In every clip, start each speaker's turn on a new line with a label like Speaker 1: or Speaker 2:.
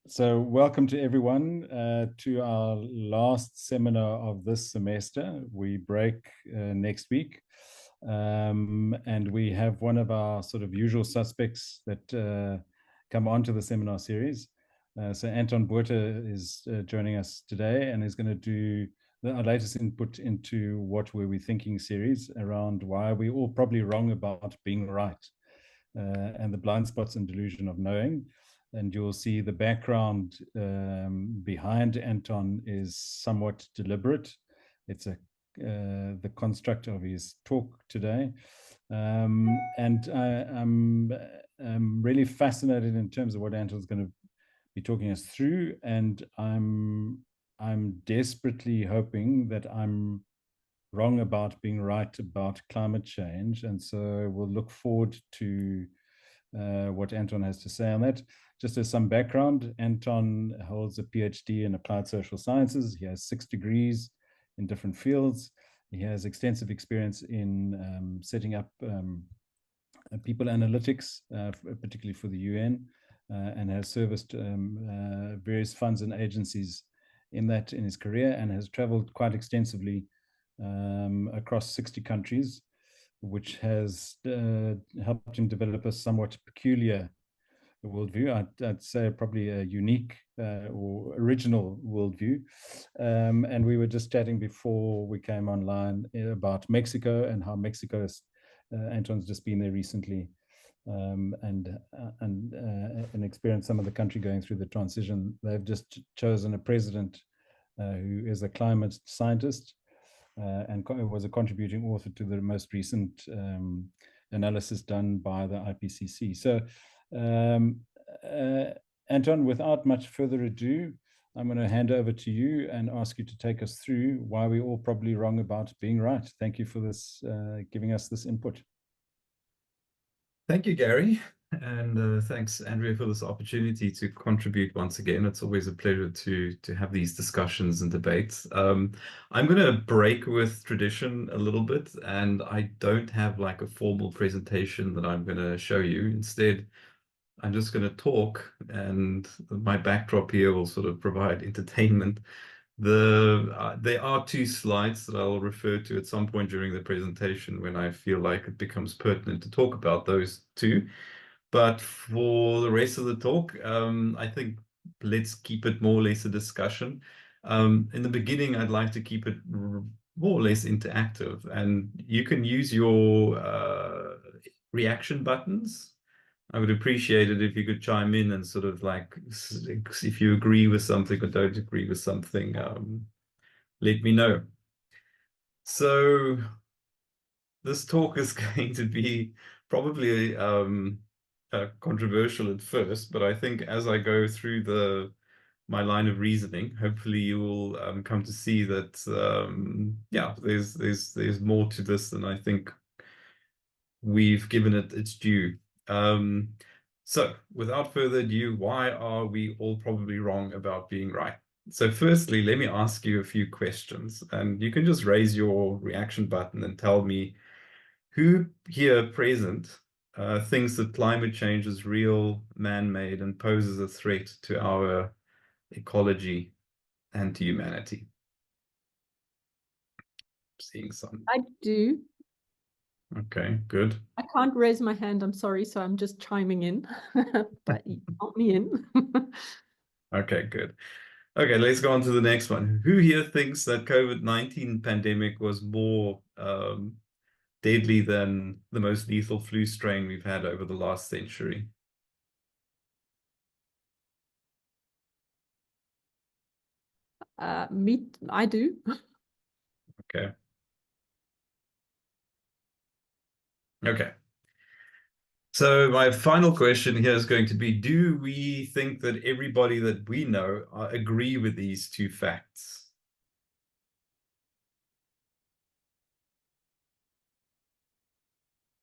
Speaker 1: So welcome to everyone to our last seminar of this semester. We break next week. And we have one of our sort of usual suspects that come onto the seminar series. So Anton Botha is joining us today and is going to do our latest input into What Were We Thinking series around why we're all probably wrong about being right and the blind spots and delusion of knowing. And you'll see the background behind Anton is somewhat deliberate. It's the construct of his talk today. And I'm really fascinated in terms of what Anton's going to be talking us through. And I'm desperately hoping that I'm wrong about being right about climate change. And so we'll look forward to what Anton has to say on that. Just as some background, Anton holds a PhD in applied social sciences. He has 6 degrees in different fields. He has extensive experience in setting up people analytics, particularly for the UN, and has serviced various funds and agencies in his career, and has traveled quite extensively across 60 countries, which has helped him develop a somewhat peculiar worldview. I'd say probably a unique or original worldview. And we were just chatting before we came online about Mexico and how Mexico is, Anton's just been there recently, and experienced some of the country going through the transition. They've just chosen a president who is a climate scientist, and was a contributing author to the most recent analysis done by the IPCC. So, Anton, without much further ado, I'm going to hand over to you and ask you to take us through why we're all probably wrong about being right. Thank you for this, giving us this input.
Speaker 2: Thank you, Gary. And thanks, Andrea, for this opportunity to contribute once again. It's always a pleasure to have these discussions and debates. I'm going to break with tradition a little bit, and I don't have like a formal presentation that I'm going to show you. Instead, I'm just going to talk, and my backdrop here will sort of provide entertainment. There are 2 slides that I'll refer to at some point during the presentation when I feel like it becomes pertinent to talk about those 2. But for the rest of the talk, I think let's keep it more or less a discussion. In the beginning, I'd like to keep it more or less interactive, and you can use your reaction buttons. I would appreciate it if you could chime in and sort of like, if you agree with something or don't agree with something, let me know. So this talk is going to be probably controversial at first, but I think as I go through my line of reasoning, hopefully you will come to see that yeah, there's more to this than I think we've given it its due. So without further ado, why are we all probably wrong about being right? So firstly, let me ask you a few questions, and you can just raise your reaction button and tell me who here present thinks that climate change is real, man-made, and poses a threat to our ecology and to humanity. Seeing some.
Speaker 3: I do.
Speaker 2: Okay, good.
Speaker 3: I can't raise my hand, I'm sorry, so I'm just chiming in, but you count me in.
Speaker 2: Okay, good. Okay, let's go on to the next one. Who here thinks that COVID-19 pandemic was more deadly than the most lethal flu strain we've had over the last century?
Speaker 3: I do.
Speaker 2: Okay. Okay. So my final question here is going to be, do we think that everybody that we know agree with these 2 facts?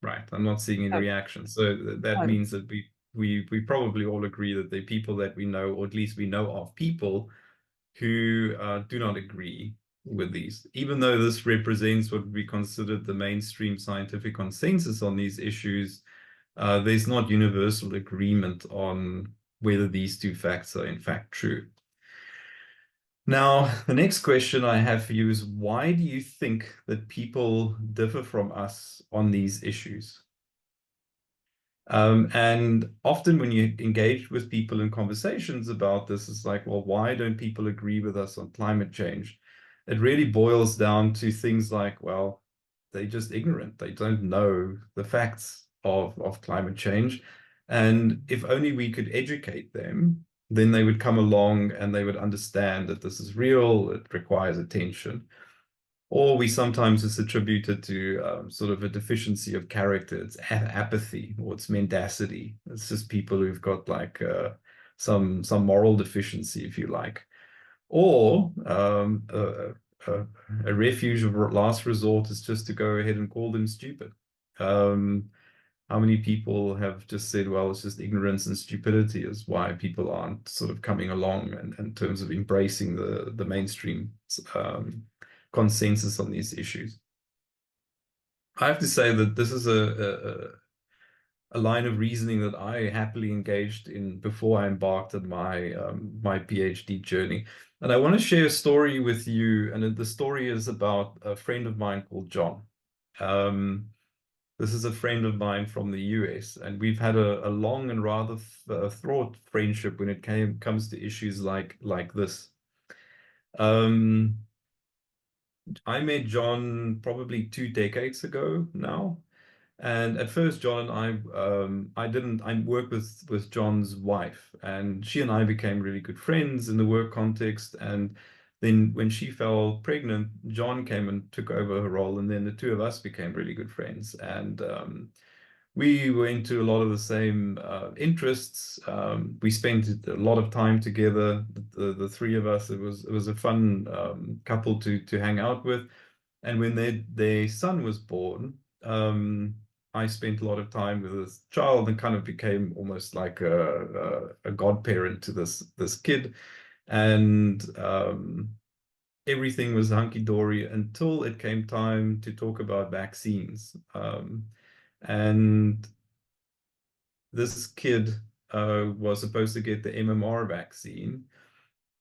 Speaker 2: Right, I'm not seeing any reactions. So that means that we probably all agree that the people that we know, or at least we know of people who do not agree with these, even though this represents what we considered the mainstream scientific consensus on these issues. There's not universal agreement on whether these two facts are in fact true. Now, the next question I have for you is, why do you think that people differ from us on these issues? And often when you engage with people in conversations about this, it's like, well, why don't people agree with us on climate change? It really boils down to things like, well, they're just ignorant. They don't know the facts of climate change. And if only we could educate them, then they would come along and they would understand that this is real, it requires attention. Or we sometimes it's attributed to sort of a deficiency of character. It's apathy, or it's mendacity. It's just people who've got like some moral deficiency, if you like. Or a refuge of last resort is just to go ahead and call them stupid. How many people have just said, well, it's just ignorance and stupidity is why people aren't sort of coming along in terms of embracing the mainstream consensus on these issues. I have to say that this is a line of reasoning that I happily engaged in before I embarked on my my PhD journey. And I want to share a story with you. And the story is about a friend of mine called John. This is a friend of mine from the US, and we've had a long and rather fraught friendship when it comes to issues like this. I met John probably 2 decades ago now. And at first, John and I worked with John's wife, and she and I became really good friends in the work context. And then when she fell pregnant, John came and took over her role, and then the two of us became really good friends. And we were into a lot of the same interests. We spent a lot of time together, the three of us. It was a fun couple to hang out with. And when their son was born, I spent a lot of time with this child and kind of became almost like a godparent to this kid. And everything was hunky-dory until it came time to talk about vaccines. And this kid was supposed to get the MMR vaccine,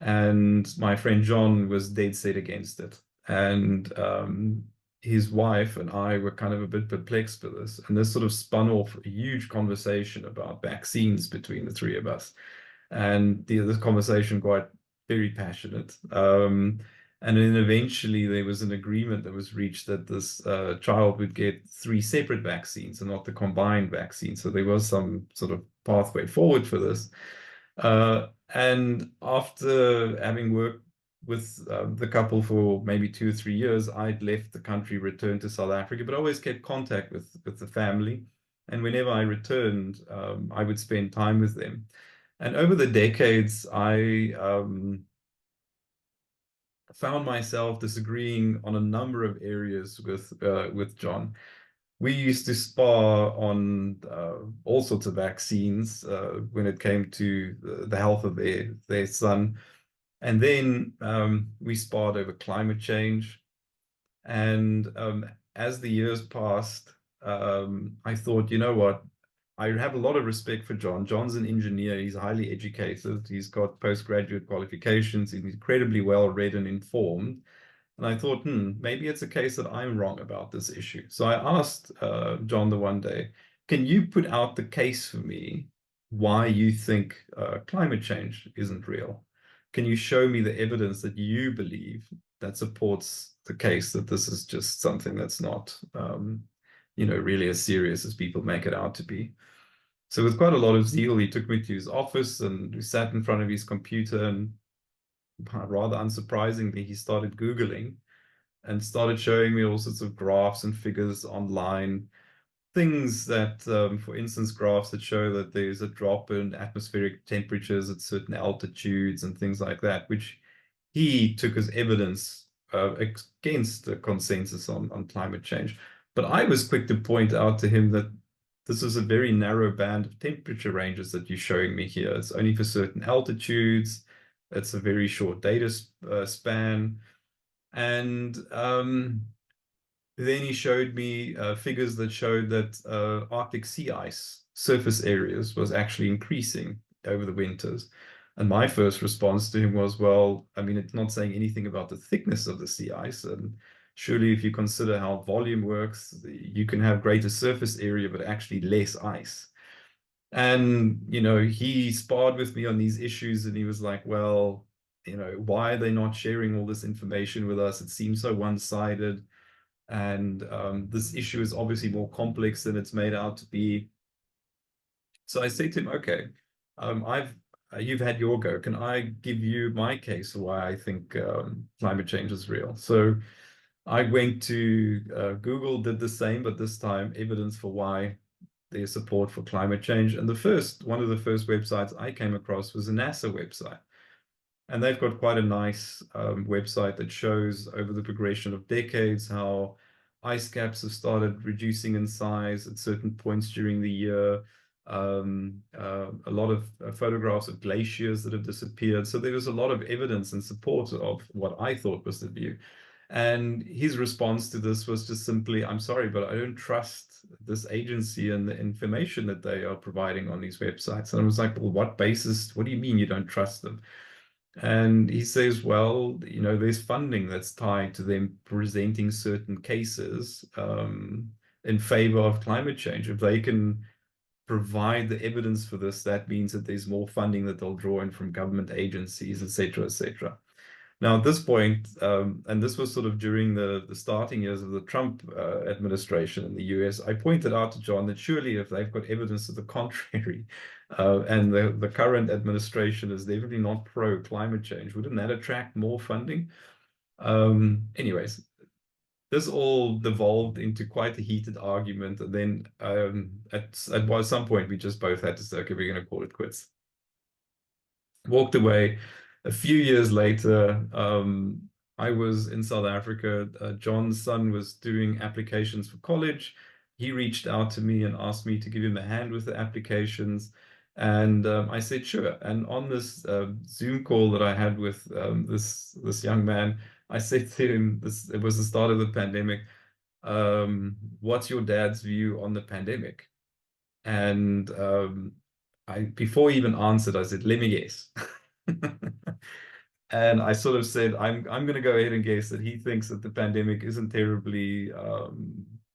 Speaker 2: and my friend John was dead set against it. And his wife and I were kind of a bit perplexed by this. And this sort of spun off a huge conversation about vaccines between the three of us. And this conversation got very passionate. And then eventually there was an agreement that was reached that this child would get 3 separate vaccines and not the combined vaccine. So there was some sort of pathway forward for this. And after having worked with the couple for maybe 2 or 3 years, I'd left the country, returned to South Africa, but always kept contact with the family. And whenever I returned, I would spend time with them. And over the decades, I found myself disagreeing on a number of areas with John. We used to spar on all sorts of vaccines when it came to the health of their son. And then we sparred over climate change. And as the years passed, I thought, you know what? I have a lot of respect for John. John's an engineer. He's highly educated. He's got postgraduate qualifications. He's incredibly well read and informed. And I thought, maybe it's a case that I'm wrong about this issue. So I asked John the one day, can you put out the case for me why you think climate change isn't real? Can you show me the evidence that you believe that supports the case that this is just something that's not, really as serious as people make it out to be? So with quite a lot of zeal, he took me to his office and we sat in front of his computer, and rather unsurprisingly, he started Googling and started showing me all sorts of graphs and figures online, things that, for instance, graphs that show that there's a drop in atmospheric temperatures at certain altitudes and things like that, which he took as evidence against the consensus on climate change. But I was quick to point out to him that this is a very narrow band of temperature ranges that you're showing me here. It's only for certain altitudes. It's a very short data span. And then he showed me figures that showed that Arctic sea ice surface areas was actually increasing over the winters. And my first response to him was, well, I mean, it's not saying anything about the thickness of the sea ice. And surely if you consider how volume works, you can have greater surface area, but actually less ice. And, you know, he sparred with me on these issues, and he was like, well, you know, why are they not sharing all this information with us? It seems so one-sided. And this issue is obviously more complex than it's made out to be. So I say to him, okay, you've had your go. Can I give you my case for why I think climate change is real? So I went to Google, did the same, but this time evidence for why there's support for climate change. And one of the first websites I came across was a NASA website. And they've got quite a nice website that shows over the progression of decades how ice caps have started reducing in size at certain points during the year. A lot of photographs of glaciers that have disappeared. So there was a lot of evidence in support of what I thought was the view. And his response to this was just simply, I'm sorry, but I don't trust this agency and the information that they are providing on these websites. And I was like, well, what basis? What do you mean you don't trust them? And he says, well, you know, there's funding that's tied to them presenting certain cases in favor of climate change. If they can provide the evidence for this, that means that there's more funding that they'll draw in from government agencies, et cetera, et cetera. Now, at this point, and this was sort of during the starting years of the Trump administration in the US, I pointed out to John that surely if they've got evidence to the contrary, and the current administration is definitely not pro-climate change, wouldn't that attract more funding? Anyways, this all devolved into quite a heated argument. And then at some point, we just both had to say, okay, we're going to call it quits. Walked away. A few years later, I was in South Africa. John's son was doing applications for college. He reached out to me and asked me to give him a hand with the applications. And I said, sure. And on this Zoom call that I had with this young man, I said to him, it was the start of the pandemic, what's your dad's view on the pandemic? And before he even answered, I said, let me guess. And I sort of said, I'm going to go ahead and guess that he thinks that the pandemic isn't terribly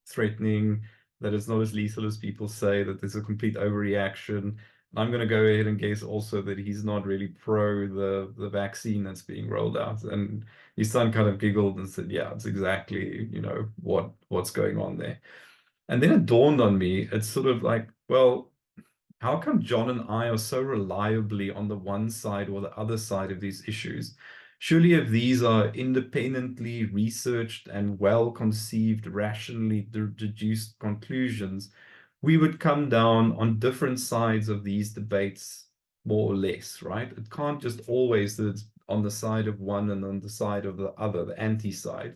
Speaker 2: threatening, that it's not as lethal as people say, that there's a complete overreaction. I'm going to go ahead and guess also that he's not really pro the vaccine that's being rolled out. And his son kind of giggled and said, yeah, it's exactly, you know, what's going on there. And then it dawned on me, it's sort of like, well, how come John and I are so reliably on the one side or the other side of these issues? Surely if these are independently researched and well-conceived, rationally deduced conclusions, we would come down on different sides of these debates, more or less, right? It can't just always that it's on the side of one and on the side of the other, the anti-side.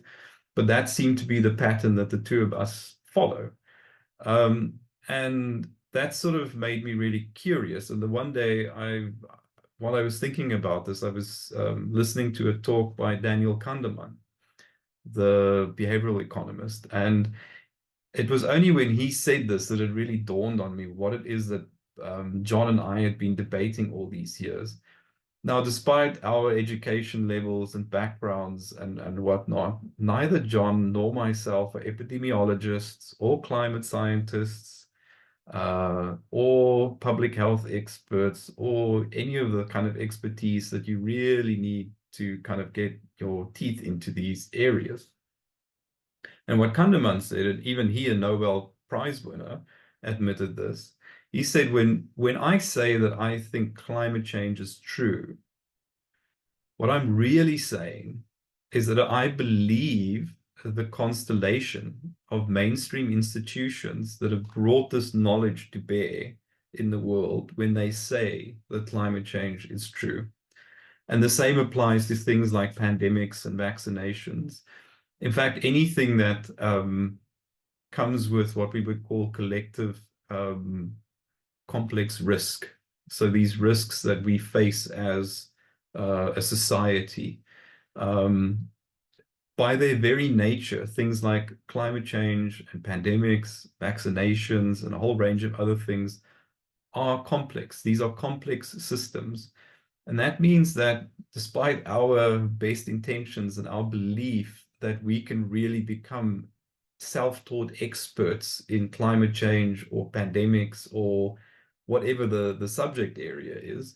Speaker 2: But that seemed to be the pattern that the two of us follow. And that sort of made me really curious. And the one day, while I was thinking about this, I was listening to a talk by Daniel Kahneman, the behavioral economist. And it was only when he said this that it really dawned on me what it is that John and I had been debating all these years. Now, despite our education levels and backgrounds and whatnot, neither John nor myself are epidemiologists or climate scientists or public health experts or any of the kind of expertise that you really need to kind of get your teeth into these areas. And what Kahneman said, and even he, a Nobel Prize winner, admitted this. He said, when I say that I think climate change is true, what I'm really saying is that I believe the constellation of mainstream institutions that have brought this knowledge to bear in the world when they say that climate change is true. And the same applies to things like pandemics and vaccinations. In fact, anything that comes with what we would call collective complex risk. So these risks that we face as a society, by their very nature, things like climate change and pandemics, vaccinations, and a whole range of other things are complex. These are complex systems. And that means that despite our best intentions and our belief that we can really become self-taught experts in climate change or pandemics or whatever the subject area is,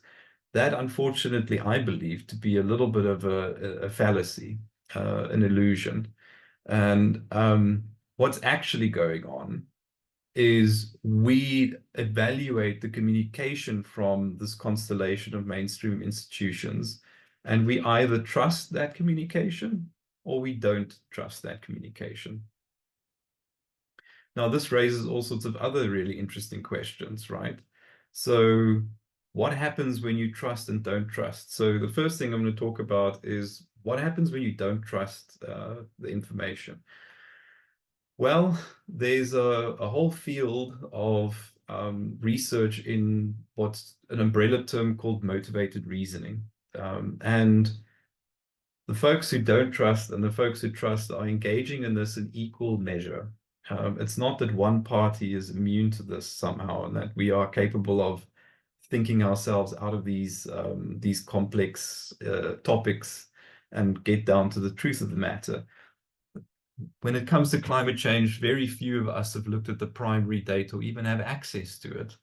Speaker 2: that unfortunately I believe to be a little bit of a fallacy, an illusion. And what's actually going on is we evaluate the communication from this constellation of mainstream institutions, and we either trust that communication or we don't trust that communication. Now, this raises all sorts of other really interesting questions, right? So what happens when you trust and don't trust? So the first thing I'm going to talk about is what happens when you don't trust the information. Well, there's a whole field of research in what's an umbrella term called motivated reasoning. And the folks who don't trust and the folks who trust are engaging in this in equal measure. It's not that one party is immune to this somehow and that we are capable of thinking ourselves out of these complex topics and get down to the truth of the matter. When it comes to climate change, very few of us have looked at the primary data or even have access to it.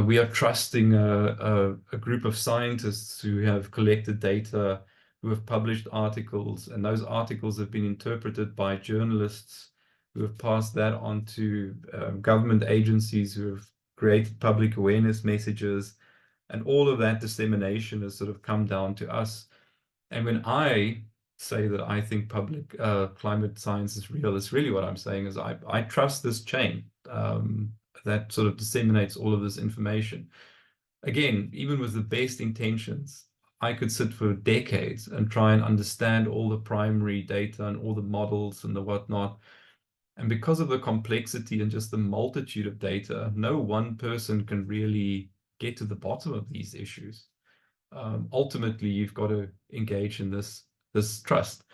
Speaker 2: We are trusting a group of scientists who have collected data, who have published articles, and those articles have been interpreted by journalists who have passed that on to government agencies who have created public awareness messages, and all of that dissemination has sort of come down to us. And when I say that I think public climate science is real, it's really what I'm saying is I trust this chain that sort of disseminates all of this information. Again, even with the best intentions, I could sit for decades and try and understand all the primary data and all the models and the whatnot. And because of the complexity and just the multitude of data, no one person can really get to the bottom of these issues. Ultimately, you've got to engage in this trust.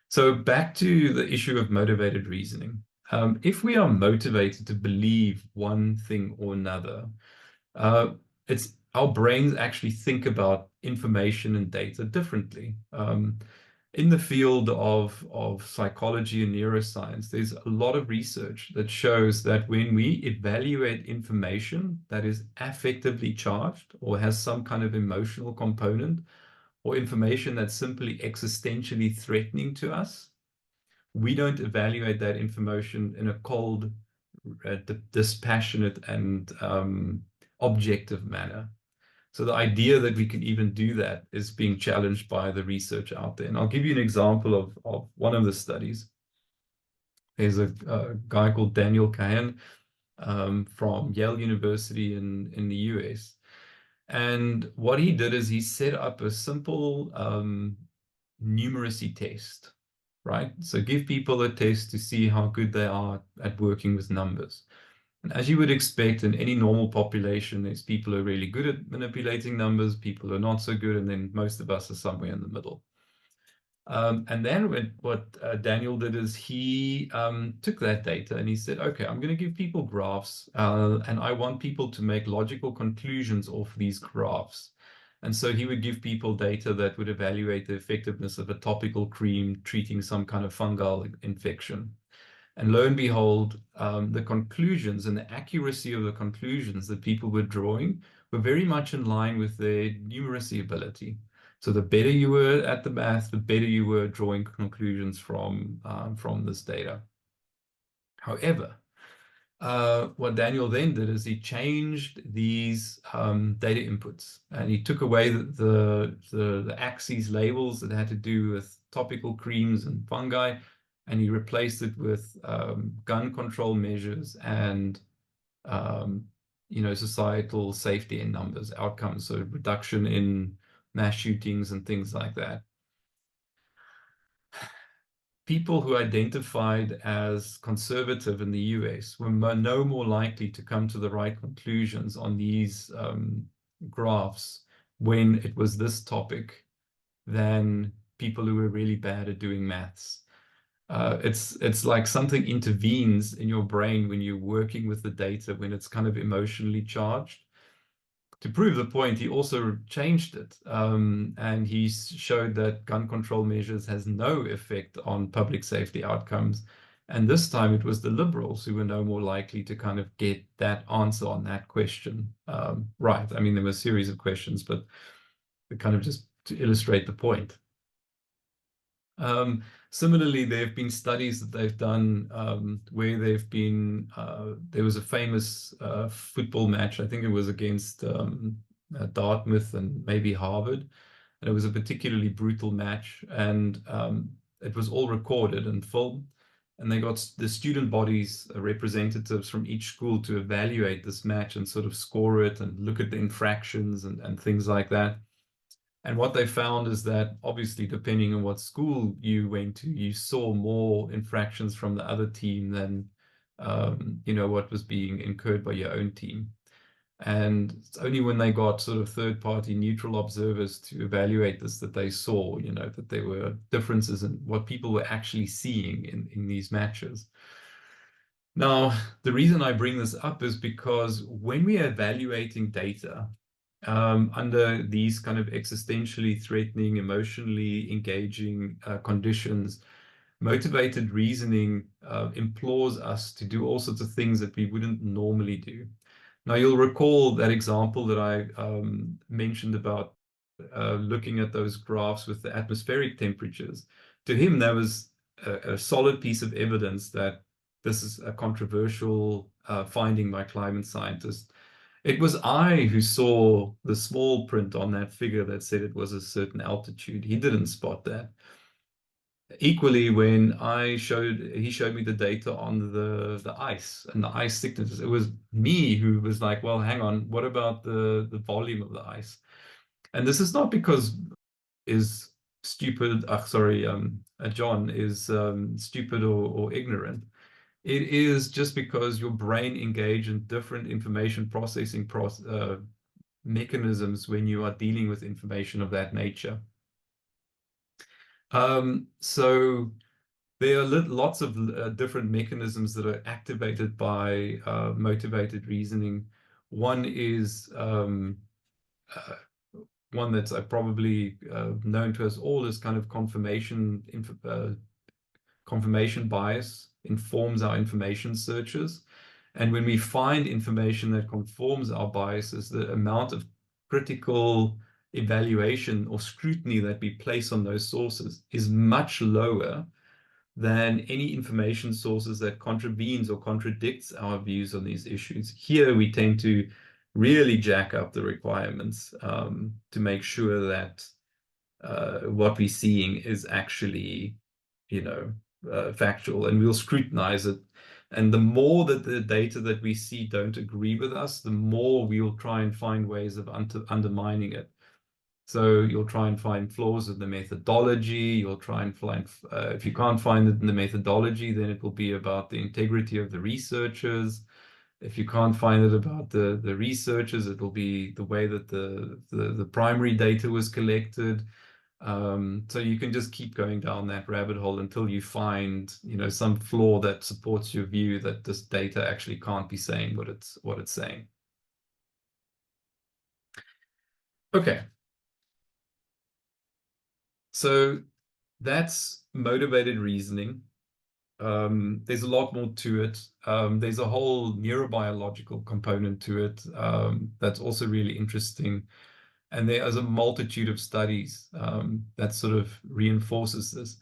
Speaker 2: So back to the issue of motivated reasoning. If we are motivated to believe one thing or another, it's our brains actually think about information and data differently. In the field of psychology and neuroscience, there's a lot of research that shows that when we evaluate information that is affectively charged or has some kind of emotional component, or information that's simply existentially threatening to us, we don't evaluate that information in a cold, dispassionate, and objective manner. So the idea that we can even do that is being challenged by the research out there. And I'll give you an example of one of the studies. There's a guy called Daniel Cahen from Yale University in the US. And what he did is he set up a simple numeracy test, right? So give people a test to see how good they are at working with numbers. And as you would expect in any normal population, there's people who are really good at manipulating numbers, people who are not so good, and then most of us are somewhere in the middle. And then what Daniel did is he took that data and he said, okay, I'm going to give people graphs and I want people to make logical conclusions off these graphs. And so he would give people data that would evaluate the effectiveness of a topical cream treating some kind of fungal infection. And lo and behold, the conclusions and the accuracy of the conclusions that people were drawing were very much in line with their numeracy ability. So the better you were at the math, the better you were drawing conclusions from this data. However, what Daniel then did is he changed these data inputs, and he took away the axes labels that had to do with topical creams and fungi, and he replaced it with gun control measures and societal safety in numbers outcomes, so reduction in mass shootings and things like that. People who identified as conservative in the US were no more likely to come to the right conclusions on these graphs when it was this topic than people who were really bad at doing maths. It's like something intervenes in your brain when you're working with the data, when it's kind of emotionally charged. to prove the point, he also changed it. And he showed that gun control measures has no effect on public safety outcomes. And this time it was the liberals who were no more likely to kind of get that answer on that question right. I mean, there were a series of questions, but kind of just to illustrate the point. Similarly, there have been studies that they've done where they've been, there was a famous football match, I think it was against Dartmouth and maybe Harvard, and it was a particularly brutal match, and it was all recorded and filmed, and they got the student bodies, representatives from each school to evaluate this match and sort of score it and look at the infractions and things like that. And what they found is that obviously, depending on what school you went to, you saw more infractions from the other team than, you know, what was being incurred by your own team. And it's only when they got sort of third-party neutral observers to evaluate this that they saw, you know, that there were differences in what people were actually seeing in these matches. Now, the reason I bring this up is because when we are evaluating data, under these kind of existentially threatening, emotionally engaging conditions, motivated reasoning implores us to do all sorts of things that we wouldn't normally do. Now, you'll recall that example that I mentioned about looking at those graphs with the atmospheric temperatures. To him, that was a solid piece of evidence that this is a controversial finding by climate scientists. It was I who saw the small print on that figure that said it was a certain altitude. He didn't spot that. Equally, when he showed me the data on the ice and the ice thickness, it was me who was like, well, hang on, what about the volume of the ice? And this is not because is stupid, John is stupid or ignorant. It is just because your brain engages in different information processing mechanisms when you are dealing with information of that nature. So there are lots of different mechanisms that are activated by motivated reasoning. One is one that's probably known to us all as kind of confirmation bias informs our information searches. And when we find information that conforms our biases, the amount of critical evaluation or scrutiny that we place on those sources is much lower than any information sources that contravenes or contradicts our views on these issues. Here, we tend to really jack up the requirements to make sure that what we're seeing is actually, you know, factual, and we'll scrutinize it. And the more that the data that we see don't agree with us, the more we'll try and find ways of undermining it. So you'll try and find flaws in the methodology. You'll try and find, if you can't find it in the methodology, then it will be about the integrity of the researchers. If you can't find it about the researchers, it will be the way that the primary data was collected. So you can just keep going down that rabbit hole until you find, you know, some flaw that supports your view that this data actually can't be saying what it's saying. Okay. So that's motivated reasoning. There's a lot more to it. There's a whole neurobiological component to it that's also really interesting. And there is a multitude of studies that sort of reinforces this.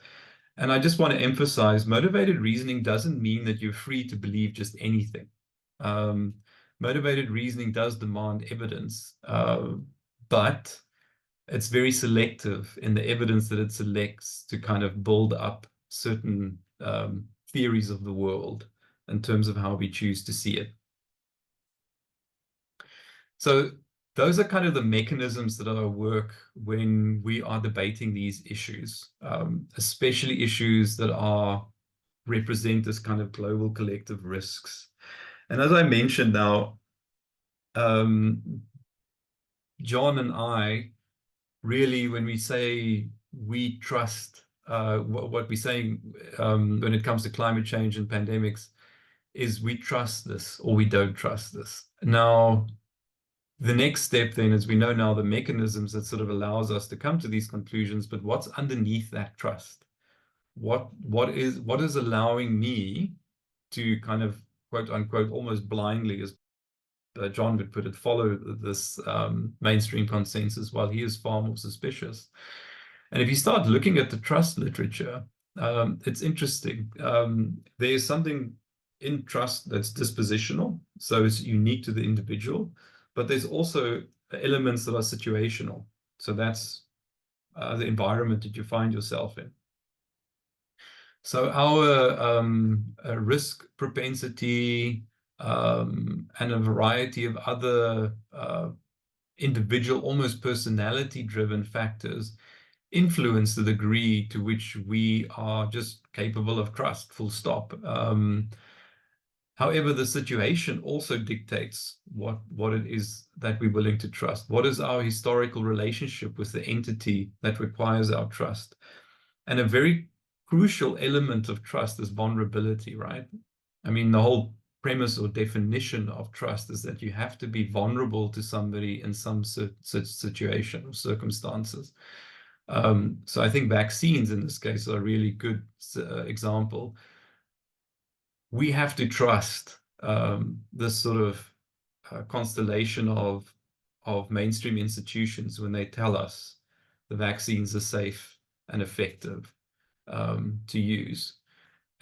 Speaker 2: And I just want to emphasize, motivated reasoning doesn't mean that you're free to believe just anything. Motivated reasoning does demand evidence, but it's very selective in the evidence that it selects to kind of build up certain theories of the world in terms of how we choose to see it. So those are kind of the mechanisms that are at work when we are debating these issues, especially issues that represent this kind of global collective risks. And as I mentioned now, John and I really, when we say we trust, what we're saying when it comes to climate change and pandemics is we trust this or we don't trust this. Now, The next step then is we know now the mechanisms that sort of allows us to come to these conclusions, but what's underneath that trust? What is allowing me to kind of, quote unquote, almost blindly, as John would put it, follow this mainstream consensus while he is far more suspicious. And if you start looking at the trust literature, it's interesting. There's something in trust that's dispositional, so it's unique to the individual, but there's also elements that are situational. So that's the environment that you find yourself in. So our risk propensity and a variety of other individual, almost personality-driven factors influence the degree to which we are just capable of trust, full stop. However, the situation also dictates what it is that we're willing to trust. What is our historical relationship with the entity that requires our trust? And a very crucial element of trust is vulnerability, right? I mean, the whole premise or definition of trust is that you have to be vulnerable to somebody in some situation or circumstances. So I think vaccines in this case are a really good example. We have to trust this sort of constellation of mainstream institutions when they tell us the vaccines are safe and effective to use.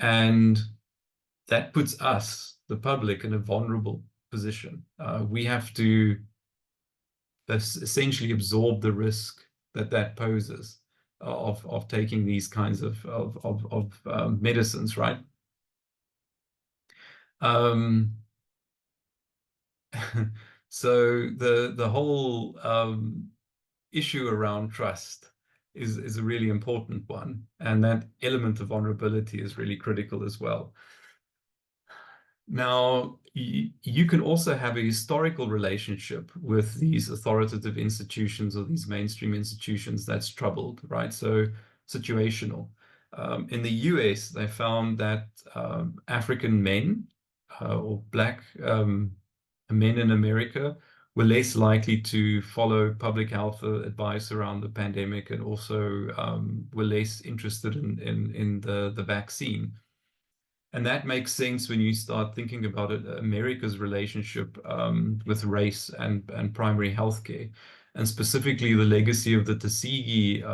Speaker 2: And that puts us, the public, in a vulnerable position. We have to essentially absorb the risk that poses of taking these kinds of medicines, right? So the whole issue around trust is a really important one, and that element of vulnerability is really critical as well. Now, you can also have a historical relationship with these authoritative institutions or these mainstream institutions that's troubled, right? So situational. In the US, they found that African men or Black men in America were less likely to follow public health advice around the pandemic, and also were less interested in the vaccine. And that makes sense when you start thinking about it, America's relationship with race and primary healthcare, and specifically the legacy of the Tuskegee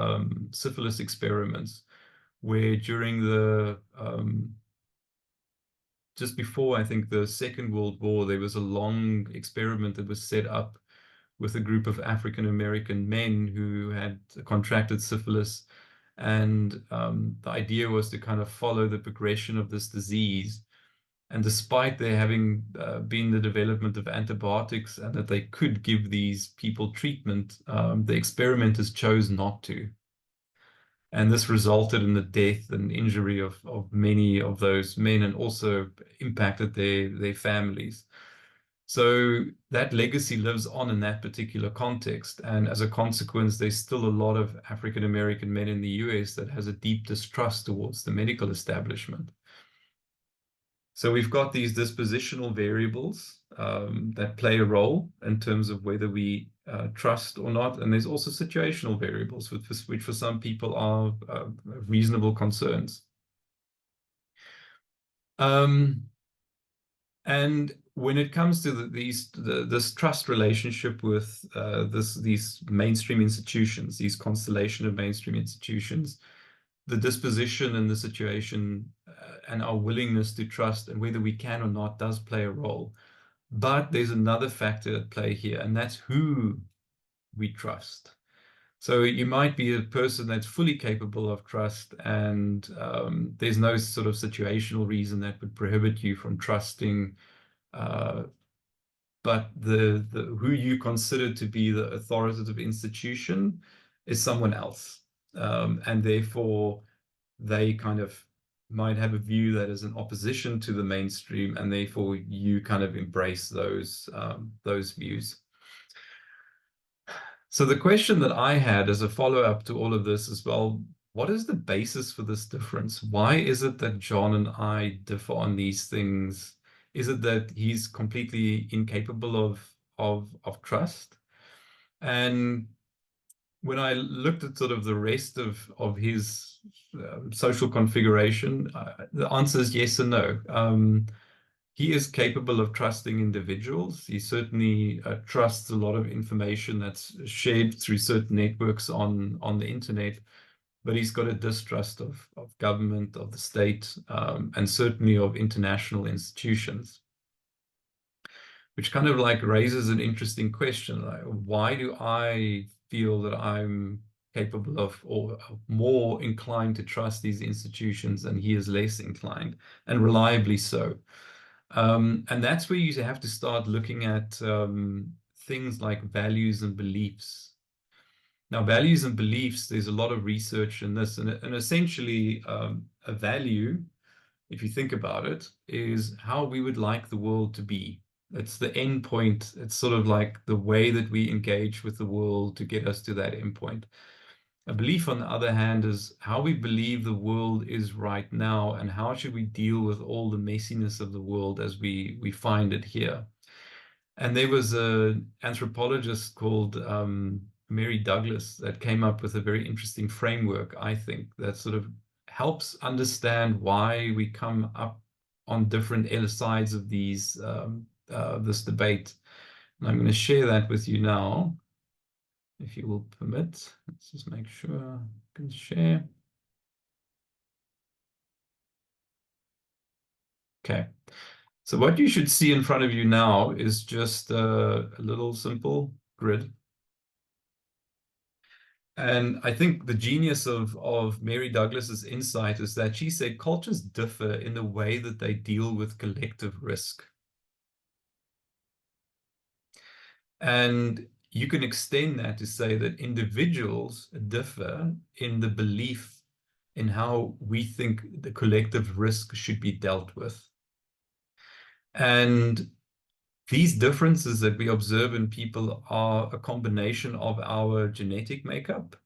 Speaker 2: syphilis experiments, where during the just before, I think, the Second World War, there was a long experiment that was set up with a group of African-American men who had contracted syphilis. And the idea was to kind of follow the progression of this disease. And despite there having been the development of antibiotics and that they could give these people treatment, the experimenters chose not to. And this resulted in the death and injury of many of those men, and also impacted their families. So that legacy lives on in that particular context. And as a consequence, there's still a lot of African-American men in the US that has a deep distrust towards the medical establishment. So we've got these dispositional variables that play a role in terms of whether we trust or not. And there's also situational variables, which for some people are reasonable concerns. And when it comes to this trust relationship with these mainstream institutions, these constellation of mainstream institutions, the disposition and the situation and our willingness to trust and whether we can or not does play a role. But there's another factor at play here, and that's who we trust. So you might be a person that's fully capable of trust, and there's no sort of situational reason that would prohibit you from trusting, but who you consider to be the authoritative institution is someone else. And therefore, they kind of might have a view that is in opposition to the mainstream, and therefore you kind of embrace those views. So the question that I had as a follow-up to all of this is, well, what is the basis for this difference? Why is it that John and I differ on these things? Is it that he's completely incapable of trust. And when I looked at sort of the rest of his social configuration, the answer is yes and no. He is capable of trusting individuals. He certainly trusts a lot of information that's shared through certain networks on the internet, but he's got a distrust of government, of the state, and certainly of international institutions, which kind of like raises an interesting question. Like, why do I feel that I'm capable of or more inclined to trust these institutions and he is less inclined, and reliably so? And that's where you have to start looking at things like values and beliefs. Now, values and beliefs, there's a lot of research in this, and essentially a value, if you think about it, is how we would like the world to be. It's the end point. It's sort of like the way that we engage with the world to get us to that end point. A belief, on the other hand, is how we believe the world is right now, and how should we deal with all the messiness of the world as we find it here. And there was an anthropologist called Mary Douglas that came up with a very interesting framework, I think, that sort of helps understand why we come up on different sides of this debate. And I'm going to share that with you now, if you will permit. Let's just make sure I can share. Okay. So what you should see in front of you now is just a little simple grid. And I think the genius of Mary Douglas's insight is that she said cultures differ in the way that they deal with collective risk. And you can extend that to say that individuals differ in the belief in how we think the collective risk should be dealt with. And these differences that we observe in people are a combination of our genetic makeup,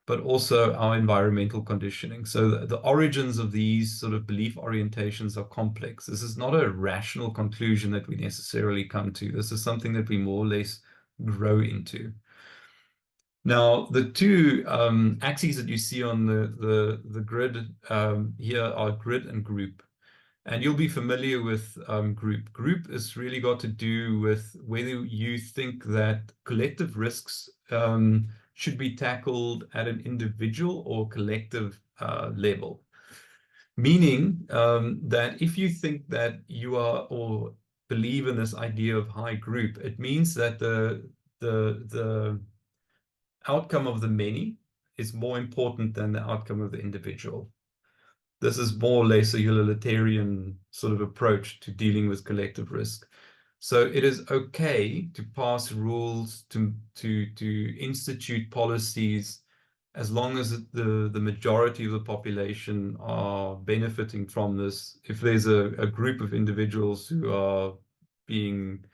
Speaker 2: but also our environmental conditioning. So the origins of these sort of belief orientations are complex. This is not a rational conclusion that we necessarily come to. This is something that we more or less grow into. Now, the two axes that you see on the grid here are grid and group. And you'll be familiar with group. Group has really got to do with whether you think that collective risks should be tackled at an individual or collective level. Meaning that if you think that you are or believe in this idea of high group, it means that the outcome of the many is more important than the outcome of the individual. This is more or less a utilitarian sort of approach to dealing with collective risk. So it is okay to pass rules, to institute policies, as long as the majority of the population are benefiting from this. If there's a group of individuals who are being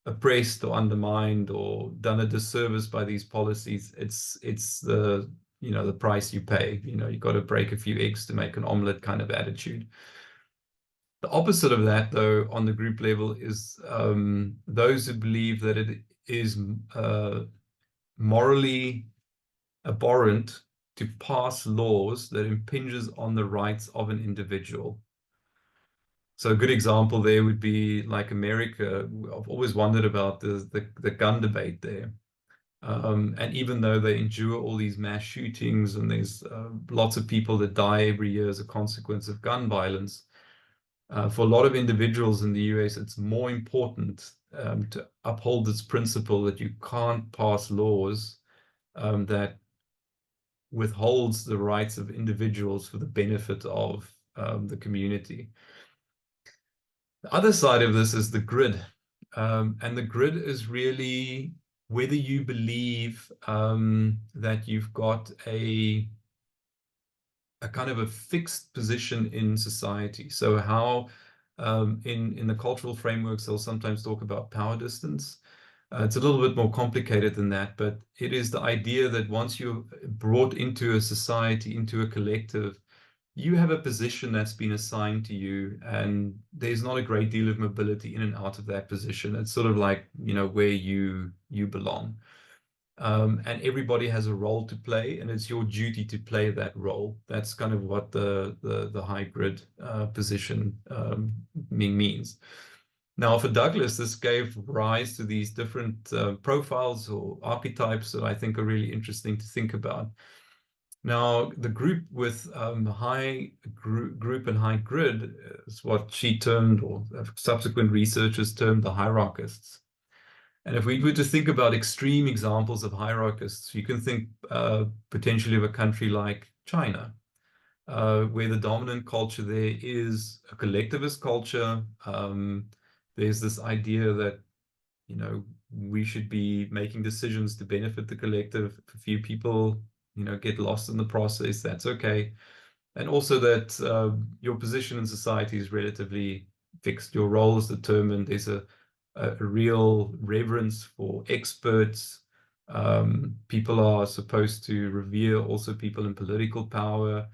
Speaker 2: oppressed or undermined or done a disservice by these policies, it's the the price you pay. You've got to break a few eggs to make an omelet kind of attitude. The opposite of that, though, on the group level is those who believe that it is morally abhorrent to pass laws that impinges on the rights of an individual. So a good example there would be like America. I've always wondered about the gun debate there. And even though they endure all these mass shootings and there's lots of people that die every year as a consequence of gun violence, for a lot of individuals in the US, it's more important to uphold this principle that you can't pass laws that withholds the rights of individuals for the benefit of the community. The other side of this is the grid. And the grid is really whether you believe that you've got a kind of a fixed position in society. So how in the cultural frameworks, they'll sometimes talk about power distance. It's a little bit more complicated than that, but it is the idea that once you're brought into a society, into a collective, you have a position that's been assigned to you, and there's not a great deal of mobility in and out of that position. It's sort of like, you know, where you belong. And everybody has a role to play, and it's your duty to play that role. That's kind of what the high grid position means. Now, for Douglas, this gave rise to these different profiles or archetypes that I think are really interesting to think about. Now, the group with high group and high grid is what she termed, or subsequent researchers termed, the hierarchists. And if we were to think about extreme examples of hierarchists, you can think potentially of a country like China, where the dominant culture there is a collectivist culture. There's this idea that, you know, we should be making decisions to benefit the collective. If a few people, you know, get lost in the process, that's okay. And also that your position in society is relatively fixed. Your role is determined. There's a real reverence for experts. People are supposed to revere also people in political power.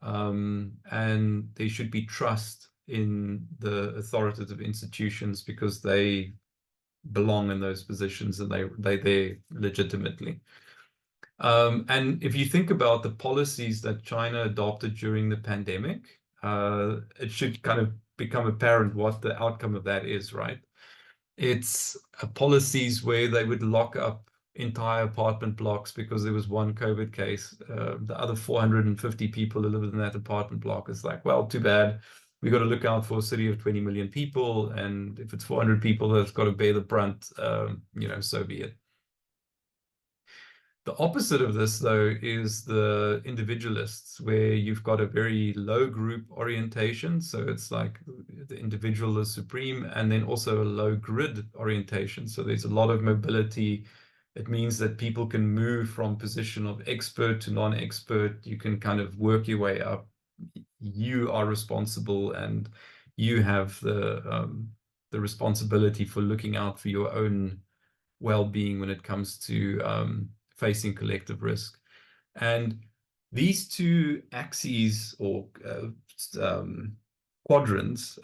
Speaker 2: And there should be trust in the authoritative institutions because they belong in those positions and they're there legitimately. And if you think about the policies that China adopted during the pandemic, it should kind of become apparent what the outcome of that is, right? It's policies where they would lock up entire apartment blocks because there was one COVID case. The other 450 people who lived in that apartment block is like, well, too bad. We got to look out for a city of 20 million people. And if it's 400 people that's got to bear the brunt, you know, so be it. The opposite of this, though, is the individualists, where you've got a very low group orientation. So it's like the individual is supreme, and then also a low grid orientation. So there's a lot of mobility. It means that people can move from position of expert to non-expert. You can kind of work your way up. You are responsible, and you have the responsibility for looking out for your own well-being when it comes to facing collective risk. And these two axes or quadrants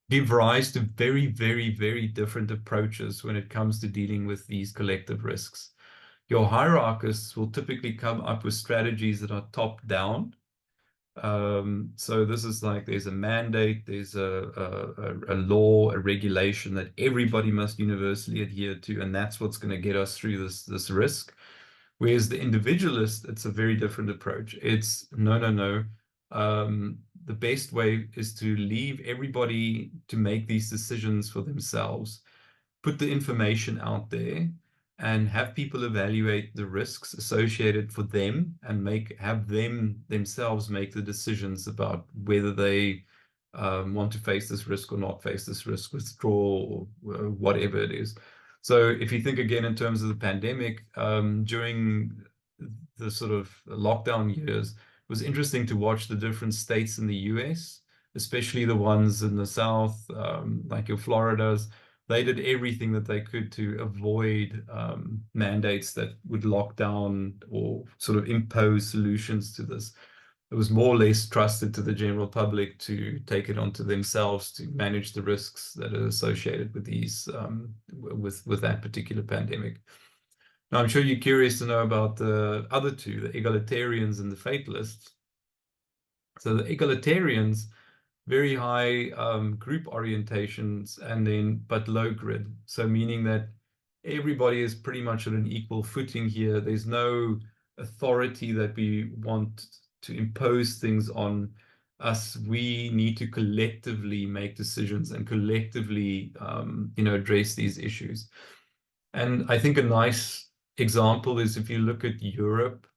Speaker 2: give rise to very, very, very different approaches when it comes to dealing with these collective risks. Your hierarchists will typically come up with strategies that are top-down. So this is like there's a mandate, there's a law, a regulation that everybody must universally adhere to, and that's what's going to get us through this risk. Whereas the individualist, it's a very different approach. It's no. The best way is to leave everybody to make these decisions for themselves, put the information out there, and have people evaluate the risks associated for them and have them themselves make the decisions about whether they want to face this risk or not face this risk, withdraw, or whatever it is. So if you think again in terms of the pandemic, during the sort of lockdown years, it was interesting to watch the different states in the US, especially the ones in the South, like your Floridas. They did everything that they could to avoid mandates that would lock down or sort of impose solutions to this. It was more or less trusted to the general public to take it onto themselves to manage the risks that are associated with these with that particular pandemic. Now, I'm sure you're curious to know about the other two, the egalitarians and the fatalists. So the egalitarians, very high group orientations, and then but low grid. So meaning that everybody is pretty much on an equal footing here. There's no authority that we want to impose things on us. We need to collectively make decisions and collectively, you know, address these issues. And I think a nice example is if you look at Europe,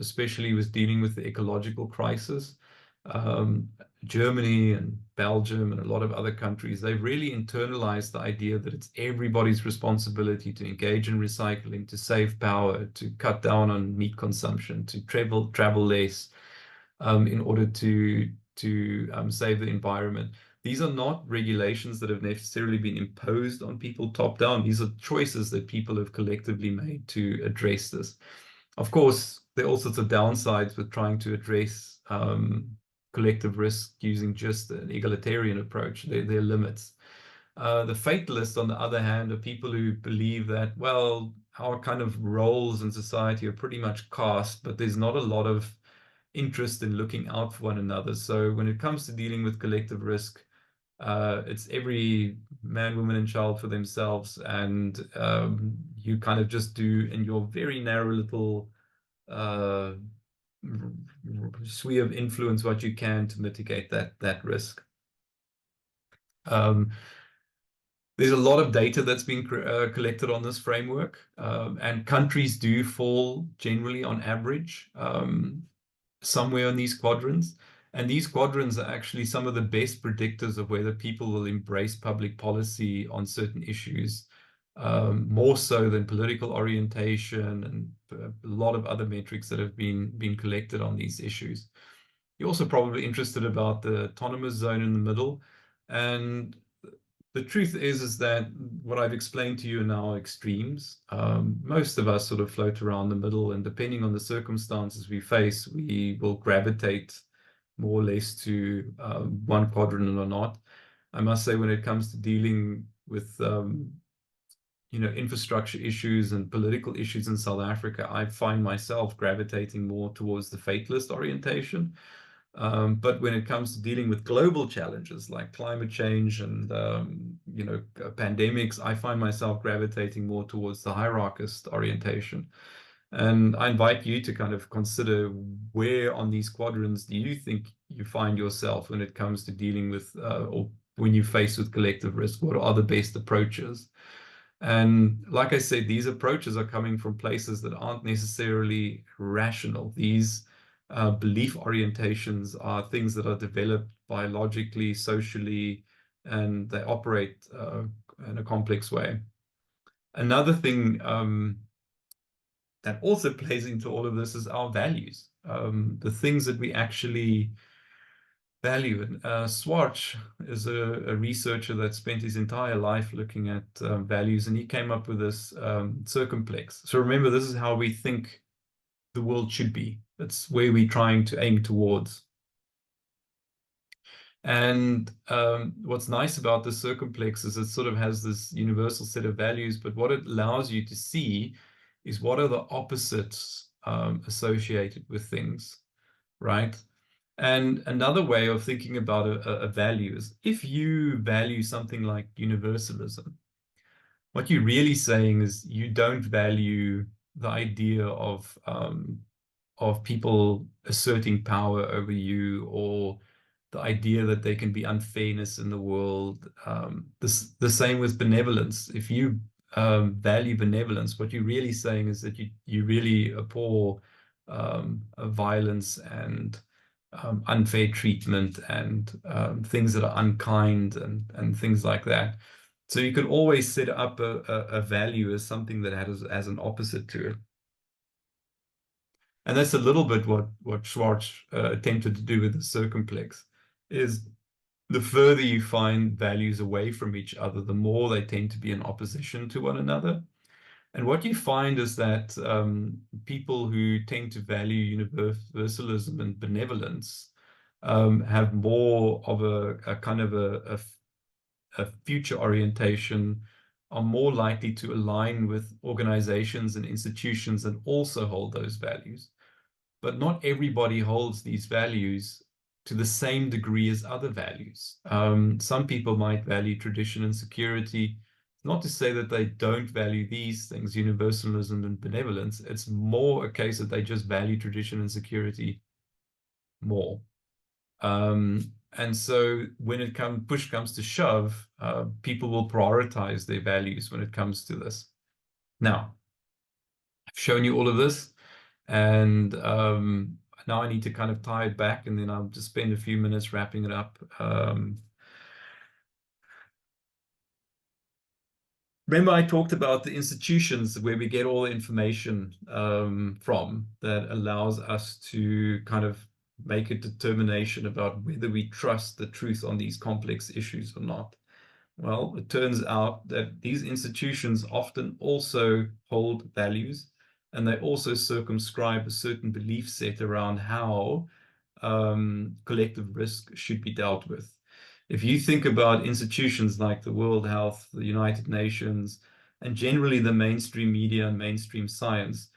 Speaker 2: especially with dealing with the ecological crisis. Germany and Belgium and a lot of other countries, they've really internalized the idea that it's everybody's responsibility to engage in recycling, to save power, to cut down on meat consumption, to travel less in order to save the environment. These are not regulations that have necessarily been imposed on people top down. These are choices that people have collectively made to address this. Of course, there are all sorts of downsides with trying to address collective risk using just an egalitarian approach. There are limits. The fatalists, on the other hand, are people who believe that, well, our kind of roles in society are pretty much cast, but there's not a lot of interest in looking out for one another. So when it comes to dealing with collective risk, it's every man, woman, and child for themselves, and you kind of just do in your very narrow little sphere of influence what you can to mitigate that risk. There's a lot of data that's been collected on this framework, and countries do fall generally on average somewhere in these quadrants. And these quadrants are actually some of the best predictors of whether people will embrace public policy on certain issues, more so than political orientation and a lot of other metrics that have been collected on these issues. You're also probably interested about the autonomous zone in the middle. And the truth is that what I've explained to you are now extremes. Most of us sort of float around the middle, and depending on the circumstances we face, we will gravitate more or less to one quadrant or not. I must say, when it comes to dealing with infrastructure issues and political issues in South Africa, I find myself gravitating more towards the fatalist orientation. But when it comes to dealing with global challenges like climate change and pandemics, I find myself gravitating more towards the hierarchist orientation. And I invite you to kind of consider, where on these quadrants do you think you find yourself when it comes to dealing with or when you're faced with collective risk? What are the best approaches? And like I said, these approaches are coming from places that aren't necessarily rational. These belief orientations are things that are developed biologically, socially, and they operate in a complex way. Another thing that also plays into all of this is our values, the things that we actually value. And Schwartz is a researcher that spent his entire life looking at values, and he came up with this circumplex. So remember, this is how we think the world should be. It's where we're trying to aim towards. And what's nice about the circumplex is it sort of has this universal set of values, but what it allows you to see is what are the opposites associated with things, right? And another way of thinking about a value is, if you value something like universalism, what you're really saying is you don't value the idea of people asserting power over you, or the idea that there can be unfairness in the world. The same with benevolence. If you value benevolence, what you're really saying is that you really abhor violence and unfair treatment and things that are unkind and things like that. So you can always set up a value as something that has an opposite to it. And that's a little bit what Schwartz attempted to do with the circumplex, is the further you find values away from each other, the more they tend to be in opposition to one another. And what you find is that people who tend to value universalism and benevolence have more of a kind of a future orientation, are more likely to align with organizations and institutions that also hold those values. But not everybody holds these values to the same degree as other values. Some people might value tradition and security. Not to say that they don't value these things, universalism and benevolence. It's more a case that they just value tradition and security more. And so when push comes to shove, people will prioritize their values when it comes to this. Now, I've shown you all of this, and now I need to kind of tie it back, and then I'll just spend a few minutes wrapping it up. Remember, I talked about the institutions where we get all the information from that allows us to kind of make a determination about whether we trust the truth on these complex issues or not. Well, it turns out that these institutions often also hold values, and they also circumscribe a certain belief set around how collective risk should be dealt with. If you think about institutions like the World Health, the United Nations, and generally the mainstream media and mainstream science,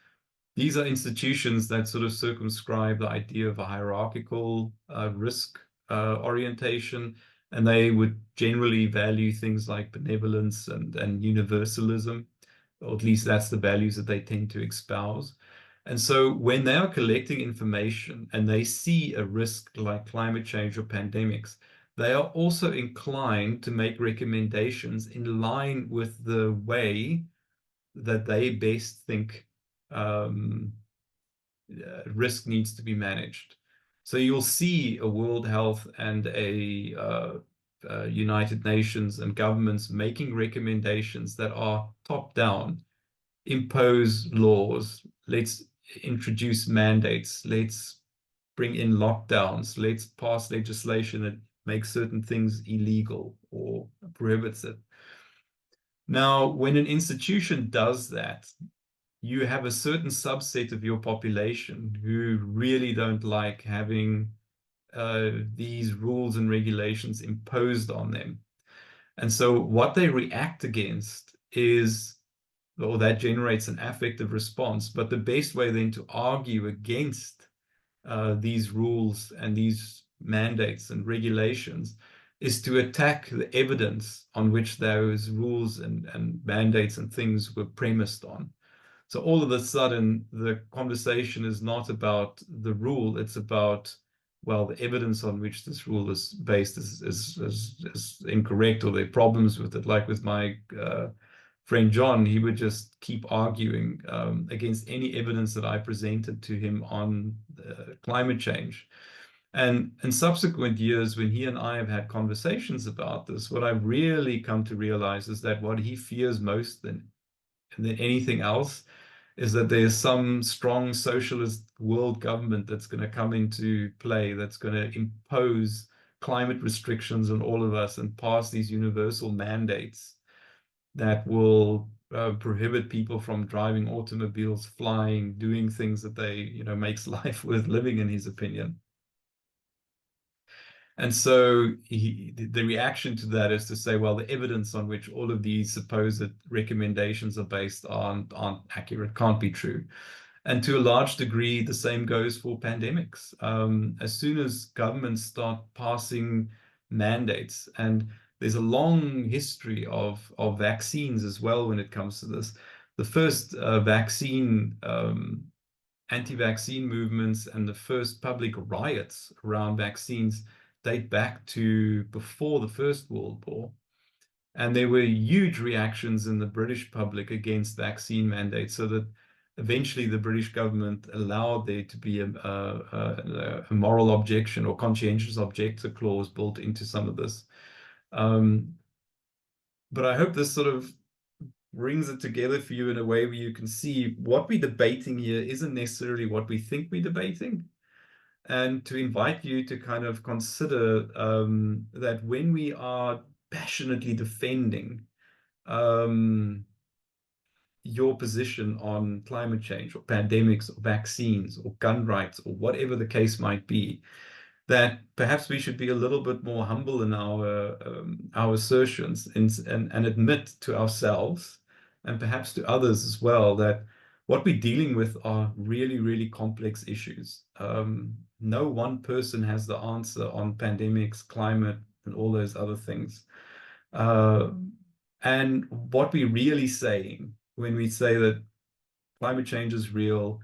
Speaker 2: these are institutions that sort of circumscribe the idea of a hierarchical risk orientation, and they would generally value things like benevolence and universalism, or at least that's the values that they tend to espouse. And so when they are collecting information and they see a risk like climate change or pandemics, they are also inclined to make recommendations in line with the way that they best think risk needs to be managed. So you'll see a World Health and a United Nations and governments making recommendations that are top down, impose laws, let's introduce mandates, let's bring in lockdowns, let's pass legislation that makes certain things illegal or prohibits it. Now, when an institution does that, you have a certain subset of your population who really don't like having these rules and regulations imposed on them. And so what they react against is, or that generates an affective response, but the best way then to argue against these rules and these mandates and regulations is to attack the evidence on which those rules and mandates and things were premised on. So all of a sudden, the conversation is not about the rule, it's about, well, the evidence on which this rule is based is incorrect, or there are problems with it. Like with my friend John, he would just keep arguing against any evidence that I presented to him on climate change. And in subsequent years, when he and I have had conversations about this, what I've really come to realize is that what he fears most than anything else is that there's some strong socialist world government that's going to come into play, that's going to impose climate restrictions on all of us and pass these universal mandates that will prohibit people from driving automobiles, flying, doing things that they, makes life worth living, in his opinion. And so the reaction to that is to say, well, the evidence on which all of these supposed recommendations are based aren't accurate, can't be true. And to a large degree, the same goes for pandemics. As soon as governments start passing mandates, and there's a long history of vaccines as well when it comes to this. The first anti-vaccine movements and the first public riots around vaccines date back to before the First World War. And there were huge reactions in the British public against vaccine mandates, so that eventually the British government allowed there to be a moral objection or conscientious objector clause built into some of this. But I hope this sort of brings it together for you in a way where you can see what we're debating here isn't necessarily what we think we're debating. And to invite you to kind of consider that when we are passionately defending your position on climate change or pandemics or vaccines or gun rights or whatever the case might be, that perhaps we should be a little bit more humble in our assertions and admit to ourselves and perhaps to others as well that what we're dealing with are really, really complex issues. No one person has the answer on pandemics, climate, and all those other things. And what we're really saying when we say that climate change is real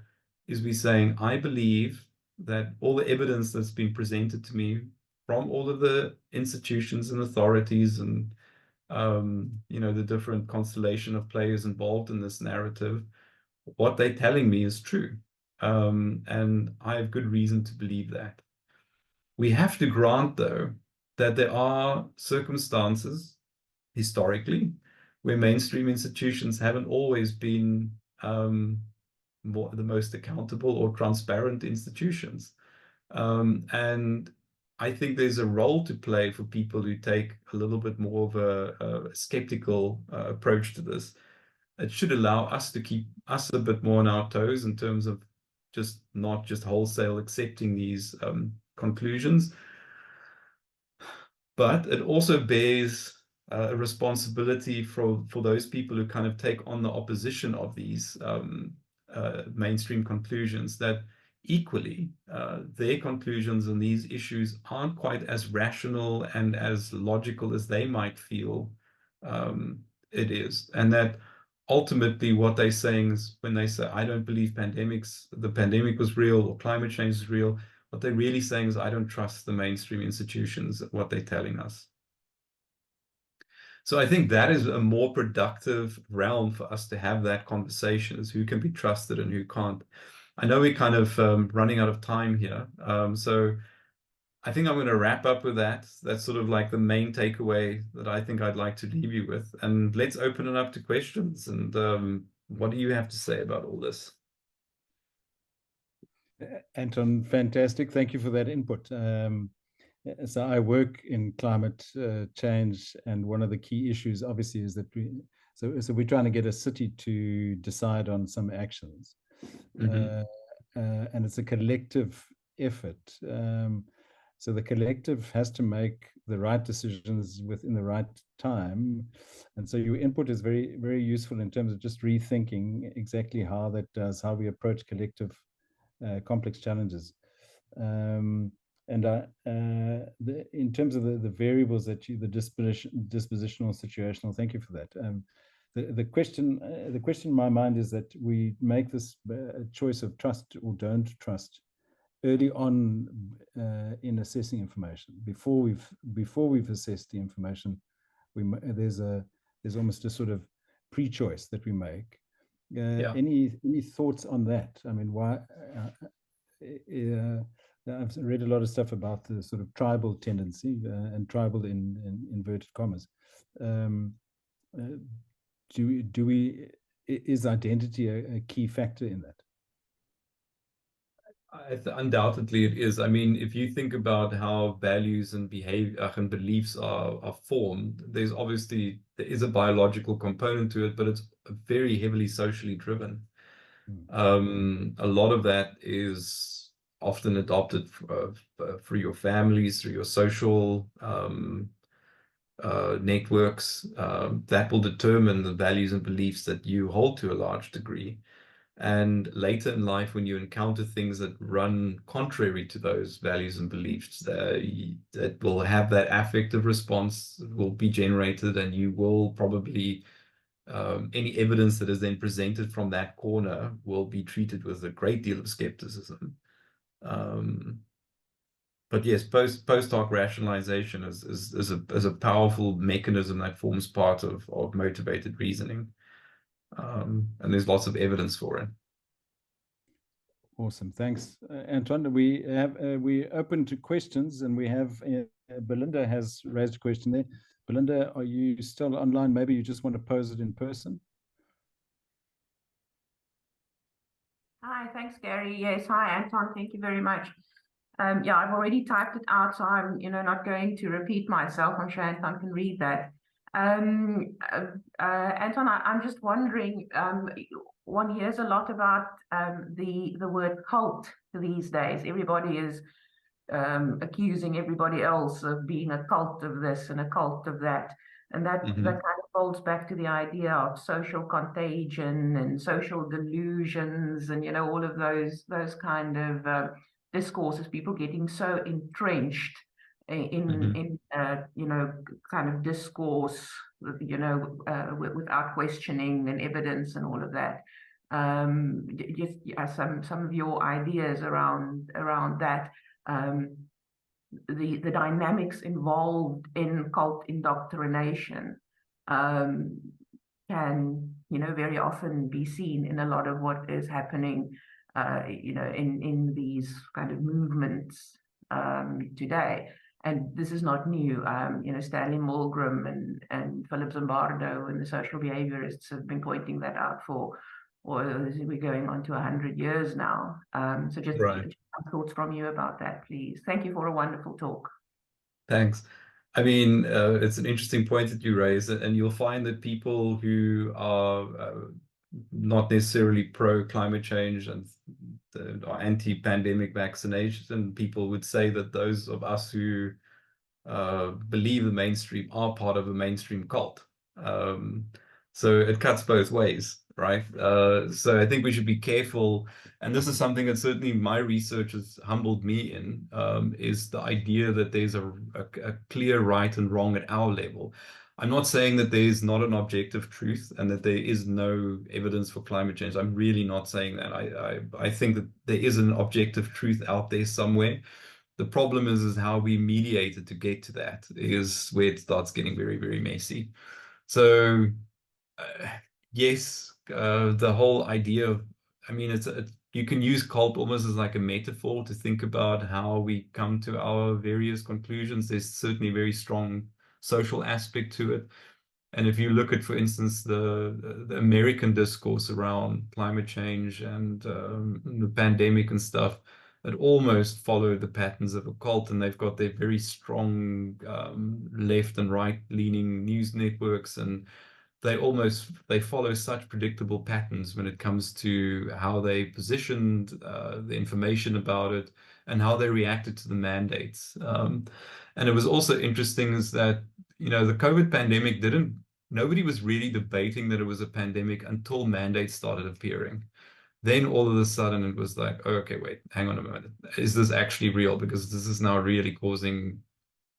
Speaker 2: is we're saying, I believe that all the evidence that's been presented to me from all of the institutions and authorities and the different constellation of players involved in this narrative, what they're telling me is true. And I have good reason to believe that. We have to grant, though, that there are circumstances historically where mainstream institutions haven't always been the most accountable or transparent institutions. And I think there's a role to play for people who take a little bit more of a skeptical approach to this. it should allow us to keep us a bit more on our toes in terms of not just wholesale accepting these conclusions. But it also bears a responsibility for those people who kind of take on the opposition of these mainstream conclusions, that equally their conclusions on these issues aren't quite as rational and as logical as they might feel it is. And that ultimately what they're saying is, when they say, I don't believe the pandemic was real or climate change is real, what they're really saying is, I don't trust the mainstream institutions, what they're telling us. So I think that is a more productive realm for us to have that conversation, is who can be trusted and who can't. I know we're kind of running out of time here. So I think I'm going to wrap up with that. That's sort of like the main takeaway that I think I'd like to leave you with. And let's open it up to questions. And what do you have to say about all this?
Speaker 1: Anton, fantastic. Thank you for that input. So I work in climate change, and one of the key issues, obviously, is that we're trying to get a city to decide on some actions, and it's a collective effort. So the collective has to make the right decisions within the right time, and so your input is very, very useful in terms of just rethinking exactly how we approach collective complex challenges. And in terms of the variables that the dispositional, situational, thank you for that. The question in my mind is that we make this choice of trust or don't trust early on in assessing information. Before we've assessed the information, there's almost a sort of pre-choice that we make. Any thoughts on that? I mean, why? I've read a lot of stuff about the sort of tribal tendency and tribal in inverted commas. Is identity a key factor in that?
Speaker 2: Undoubtedly it is. I mean, if you think about how values and behavior and beliefs are formed, there is a biological component to it, but it's very heavily socially driven. A lot of that is often adopted through your families, through your social networks, that will determine the values and beliefs that you hold to a large degree. And later in life, when you encounter things that run contrary to those values and beliefs, that will have that affective response will be generated, and you will probably, any evidence that is then presented from that corner will be treated with a great deal of skepticism. But yes, post-hoc rationalization is a powerful mechanism that forms part of motivated reasoning. And there's lots of evidence for it.
Speaker 1: Awesome, thanks, Anton. We open to questions, and we have Belinda has raised a question there. Belinda, are you still online? Maybe you just want to pose it in person.
Speaker 4: Hi, thanks, Gary. Yes, hi, Anton. Thank you very much. Yeah, I've already typed it out, so I'm not going to repeat myself. I'm sure Anton can read that. Anton, I'm just wondering, one hears a lot about the word cult these days. Everybody is accusing everybody else of being a cult of this and a cult of that. And that kind of folds back to the idea of social contagion and social delusions and, all of those kind of discourses, people getting so entrenched in kind of discourse, without questioning and evidence and all of that. Just some of your ideas around that. The dynamics involved in cult indoctrination can, very often be seen in a lot of what is happening, in these kind of movements today. And this is not new. Stanley Milgram and Philip Zimbardo and the social behaviorists have been pointing that out we're going on to 100 years now. So just some thoughts from you about that, please. Thank you for a wonderful talk.
Speaker 2: Thanks. I mean, it's an interesting point that you raise, and you'll find that people who are not necessarily pro climate change and are anti-pandemic vaccination, people would say that those of us who believe the mainstream are part of a mainstream cult. So it cuts both ways, right? So I think we should be careful, and this is something that certainly my research has humbled me in, is the idea that there's a clear right and wrong at our level. I'm not saying that there's not an objective truth and that there is no evidence for climate change. I'm really not saying that. I think that there is an objective truth out there somewhere. The problem is how we mediate it to get to that is where it starts getting very, very messy. So yes, the whole idea of, I mean, you can use cult almost as like a metaphor to think about how we come to our various conclusions. There's certainly a very strong social aspect to it. And if you look at, for instance, the American discourse around climate change and the pandemic and stuff, it almost followed the patterns of a cult, and they've got their very strong left and right-leaning news networks, and they follow such predictable patterns when it comes to how they positioned the information about it and how they reacted to the mandates. And it was also interesting is that, you know, the COVID pandemic nobody was really debating that it was a pandemic until mandates started appearing. Then all of a sudden it was like, oh, okay, wait, hang on a moment. Is this actually real? Because this is now really causing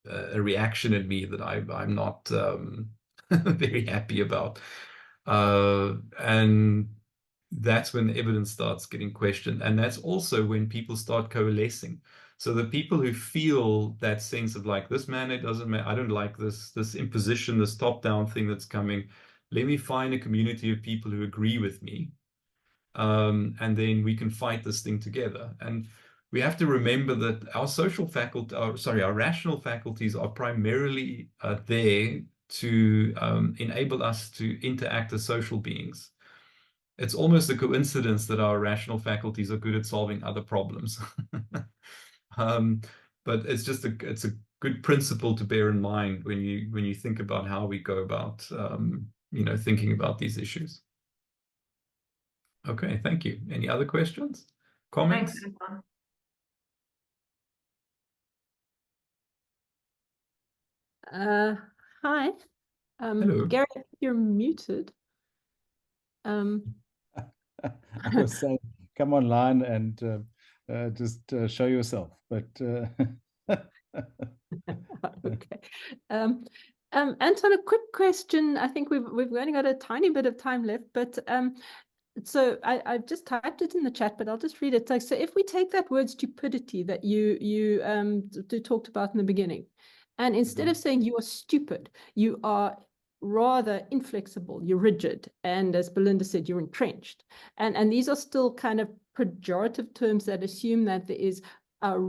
Speaker 2: a reaction in me that I'm not very happy about. And that's when the evidence starts getting questioned. And that's also when people start coalescing. So the people who feel that sense of like, this mandate doesn't matter, I don't like this imposition, this top-down thing that's coming. Let me find a community of people who agree with me. And then we can fight this thing together. And we have to remember that our rational faculties are primarily there to enable us to interact as social beings. It's almost a coincidence that our rational faculties are good at solving other problems. But it's a good principle to bear in mind when you think about how we go about thinking about these issues. Okay, thank you. Any other questions, comments?
Speaker 4: Thanks, Anton.
Speaker 3: Hi.
Speaker 2: Hello.
Speaker 3: Gary, you're muted.
Speaker 1: I was saying, come online and just show yourself, but
Speaker 3: Okay. Anton, a quick question. I think we've only got a tiny bit of time left, but so I've just typed it in the chat, but I'll just read it. So if we take that word stupidity that you talked about in the beginning, and instead of saying you are stupid, you are rather inflexible, you're rigid, and as Belinda said, you're entrenched. And these are still kind of pejorative terms that assume that there is a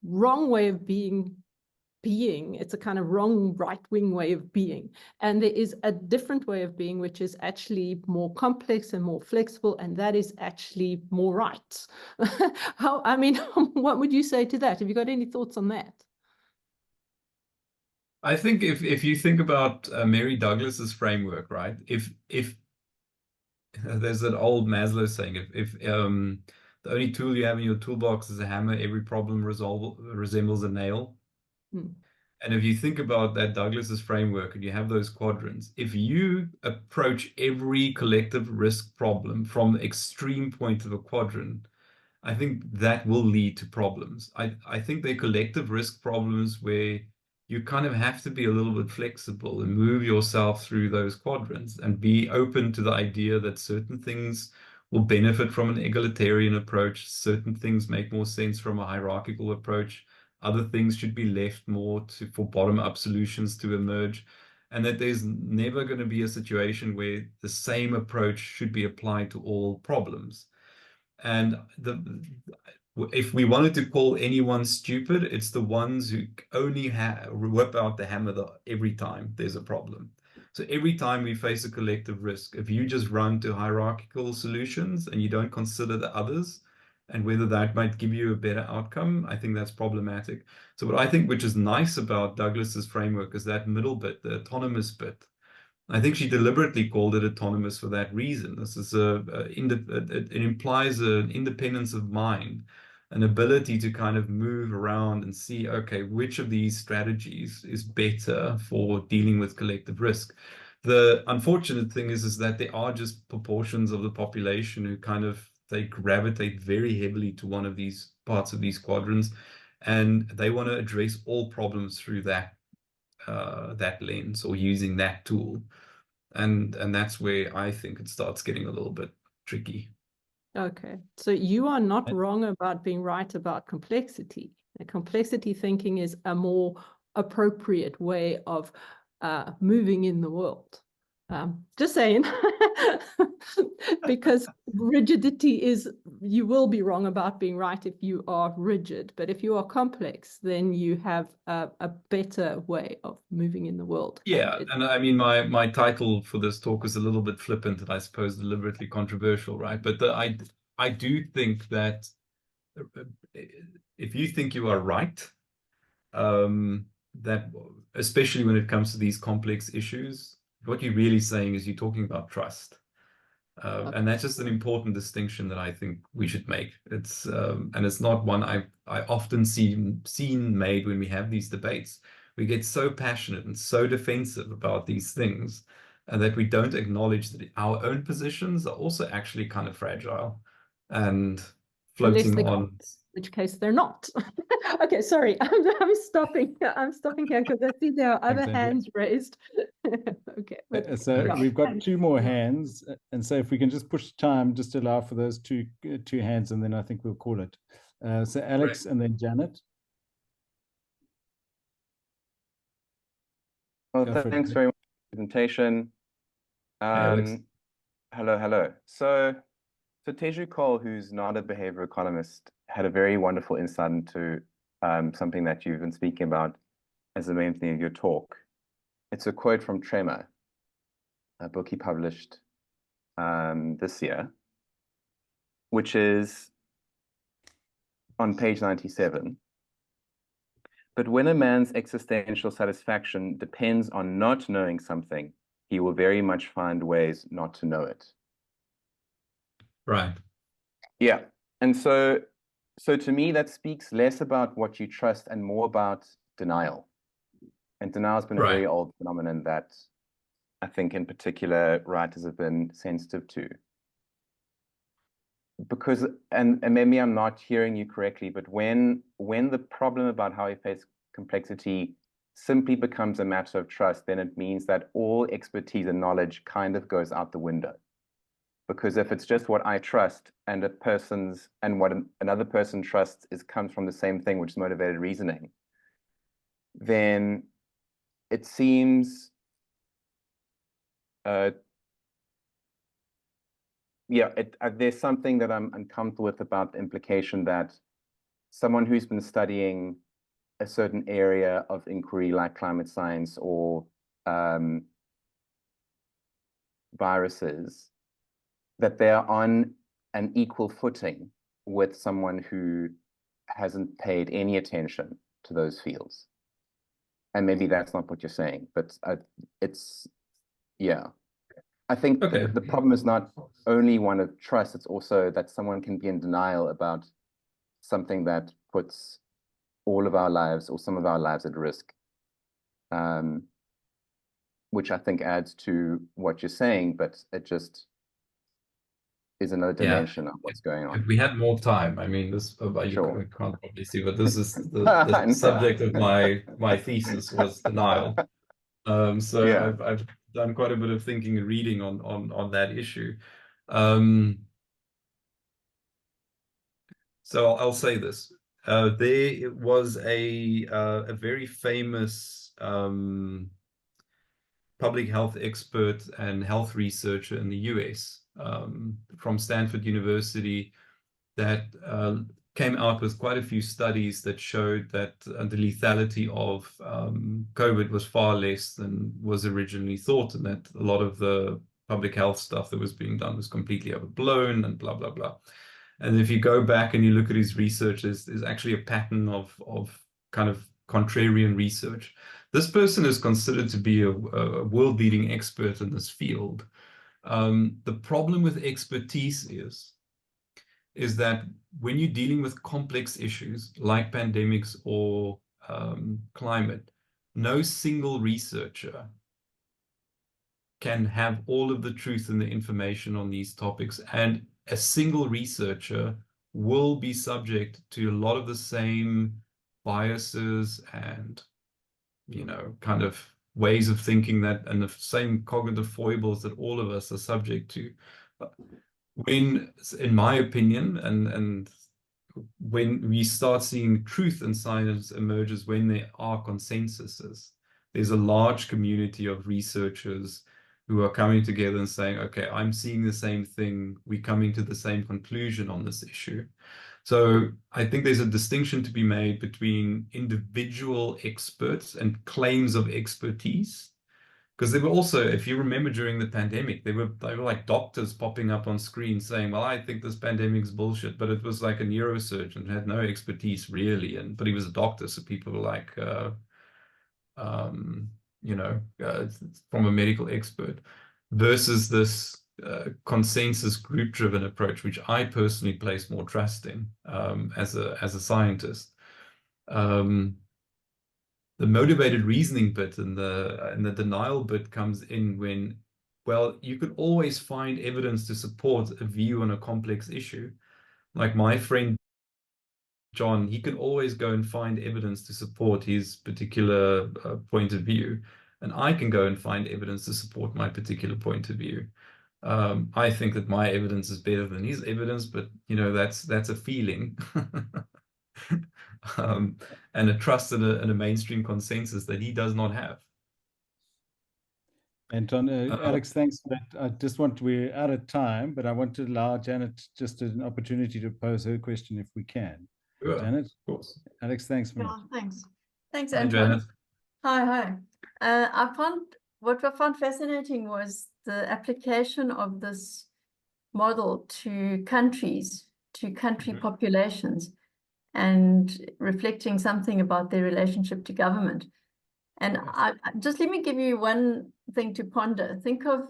Speaker 3: wrong way of being. It's a kind of wrong right-wing way of being, and there is a different way of being which is actually more complex and more flexible, and that is actually more right. I mean, what would you say to that? Have you got any thoughts on that?
Speaker 2: I think if you think about Mary Douglas's framework, right? If there's that old Maslow saying, if the only tool you have in your toolbox is a hammer, every problem resembles a nail. And if you think about that Douglas's framework and you have those quadrants, if you approach every collective risk problem from the extreme point of a quadrant, I think that will lead to problems. I think they're collective risk problems where you kind of have to be a little bit flexible and move yourself through those quadrants and be open to the idea that certain things will benefit from an egalitarian approach. Certain things make more sense from a hierarchical approach. Other things should be left more for bottom-up solutions to emerge, and that there's never going to be a situation where the same approach should be applied to all problems. And if we wanted to call anyone stupid, it's the ones who only whip out the hammer every time there's a problem. So every time we face a collective risk, if you just run to hierarchical solutions and you don't consider the others, and whether that might give you a better outcome, I think that's problematic. So what I think, which is nice about Douglas's framework, is that middle bit, the autonomous bit. I think she deliberately called it autonomous for that reason. This is it implies an independence of mind, an ability to kind of move around and see, okay, which of these strategies is better for dealing with collective risk. The unfortunate thing is that there are just proportions of the population who kind of, they gravitate very heavily to one of these parts of these quadrants, and they want to address all problems through that lens or using that tool. And that's where I think it starts getting a little bit tricky.
Speaker 3: Okay, so you are not wrong about being right about complexity. Complexity thinking is a more appropriate way of moving in the world. Just saying, because rigidity is, you will be wrong about being right if you are rigid, but if you are complex, then you have a better way of moving in the world.
Speaker 2: Yeah, and I mean, my title for this talk is a little bit flippant and I suppose deliberately controversial, right? But I do think that if you think you are right, that especially when it comes to these complex issues, what you're really saying is you're talking about trust. And that's just an important distinction that I think we should make. It's and it's not one I often seen made when we have these debates. We get so passionate and so defensive about these things, and that we don't acknowledge that our own positions are also actually kind of fragile and floating on.
Speaker 3: In which case they're not. Okay, sorry, I'm stopping. I'm stopping here because I see there are other hands raised. Okay.
Speaker 1: So we've got two more hands, and so if we can just push time, just allow for those two hands, and then I think we'll call it. So Alex, and then Janet.
Speaker 5: Well, thanks very much for the presentation. Hello. So Teju Cole, who's not a behavior economist, had a very wonderful insight into something that you've been speaking about as the main theme of your talk. It's a quote from Tremor, a book he published this year, which is on page 97. But when a man's existential satisfaction depends on not knowing something, he will very much find ways not to know it.
Speaker 2: Right.
Speaker 5: Yeah. And so to me, that speaks less about what you trust and more about denial. And denial has been a very old phenomenon that I think in particular writers have been sensitive to. Because, and maybe I'm not hearing you correctly, but when the problem about how we face complexity simply becomes a matter of trust, then it means that all expertise and knowledge kind of goes out the window. Because if it's just what I trust and what another person trusts comes from the same thing, which is motivated reasoning, then it seems there's something that I'm uncomfortable with about the implication that someone who's been studying a certain area of inquiry like climate science or viruses, that they're on an equal footing with someone who hasn't paid any attention to those fields. And maybe that's not what you're saying, but I think the problem is not only one of trust, it's also that someone can be in denial about something that puts all of our lives or some of our lives at risk, which I think adds to what you're saying, but it just is another dimension of what's going on.
Speaker 2: If we had more time, I mean, this you can't probably see, but this is the subject of my thesis was denial. I've done quite a bit of thinking and reading on that issue. So I'll say this: there was a very famous public health expert and health researcher in the US from Stanford University that came out with quite a few studies that showed that the lethality of COVID was far less than was originally thought, and that a lot of the public health stuff that was being done was completely overblown and blah, blah, blah. And if you go back and you look at his research, there's actually a pattern of kind of contrarian research. This person is considered to be a world-leading expert in this field. The problem with expertise is that when you're dealing with complex issues like pandemics or climate, no single researcher can have all of the truth and the information on these topics. And a single researcher will be subject to a lot of the same biases and, kind of ways of thinking and the same cognitive foibles that all of us are subject to. When, in my opinion, and when we start seeing truth in science emerges when there are consensuses, there's a large community of researchers who are coming together and saying, okay, I'm seeing the same thing, we're coming to the same conclusion on this issue. So I think there's a distinction to be made between individual experts and claims of expertise. Because they were also, if you remember during the pandemic, they were like doctors popping up on screen saying, well, I think this pandemic's bullshit, but it was like a neurosurgeon who had no expertise really, but he was a doctor, so people were like, from a medical expert, versus this consensus group-driven approach, which I personally place more trust in as a scientist. The motivated reasoning bit and the denial bit comes in when, well, you could always find evidence to support a view on a complex issue. Like my friend John, he can always go and find evidence to support his particular point of view. And I can go and find evidence to support my particular point of view. I think that my evidence is better than his evidence, but that's a feeling. And a trust and a mainstream consensus that he does not have.
Speaker 1: Anton, Alex, thanks for that. We're out of time, but I want to allow Janet just an opportunity to pose her question if we can.
Speaker 2: Sure,
Speaker 1: Janet?
Speaker 2: of course.
Speaker 1: Alex, thanks for
Speaker 6: Yeah, thanks. Thanks,
Speaker 2: Hi,
Speaker 6: Anton.
Speaker 2: Janet.
Speaker 6: Hi. What I found fascinating was the application of this model to countries, to country populations, and reflecting something about their relationship to government. And just let me give you one thing to ponder. Think of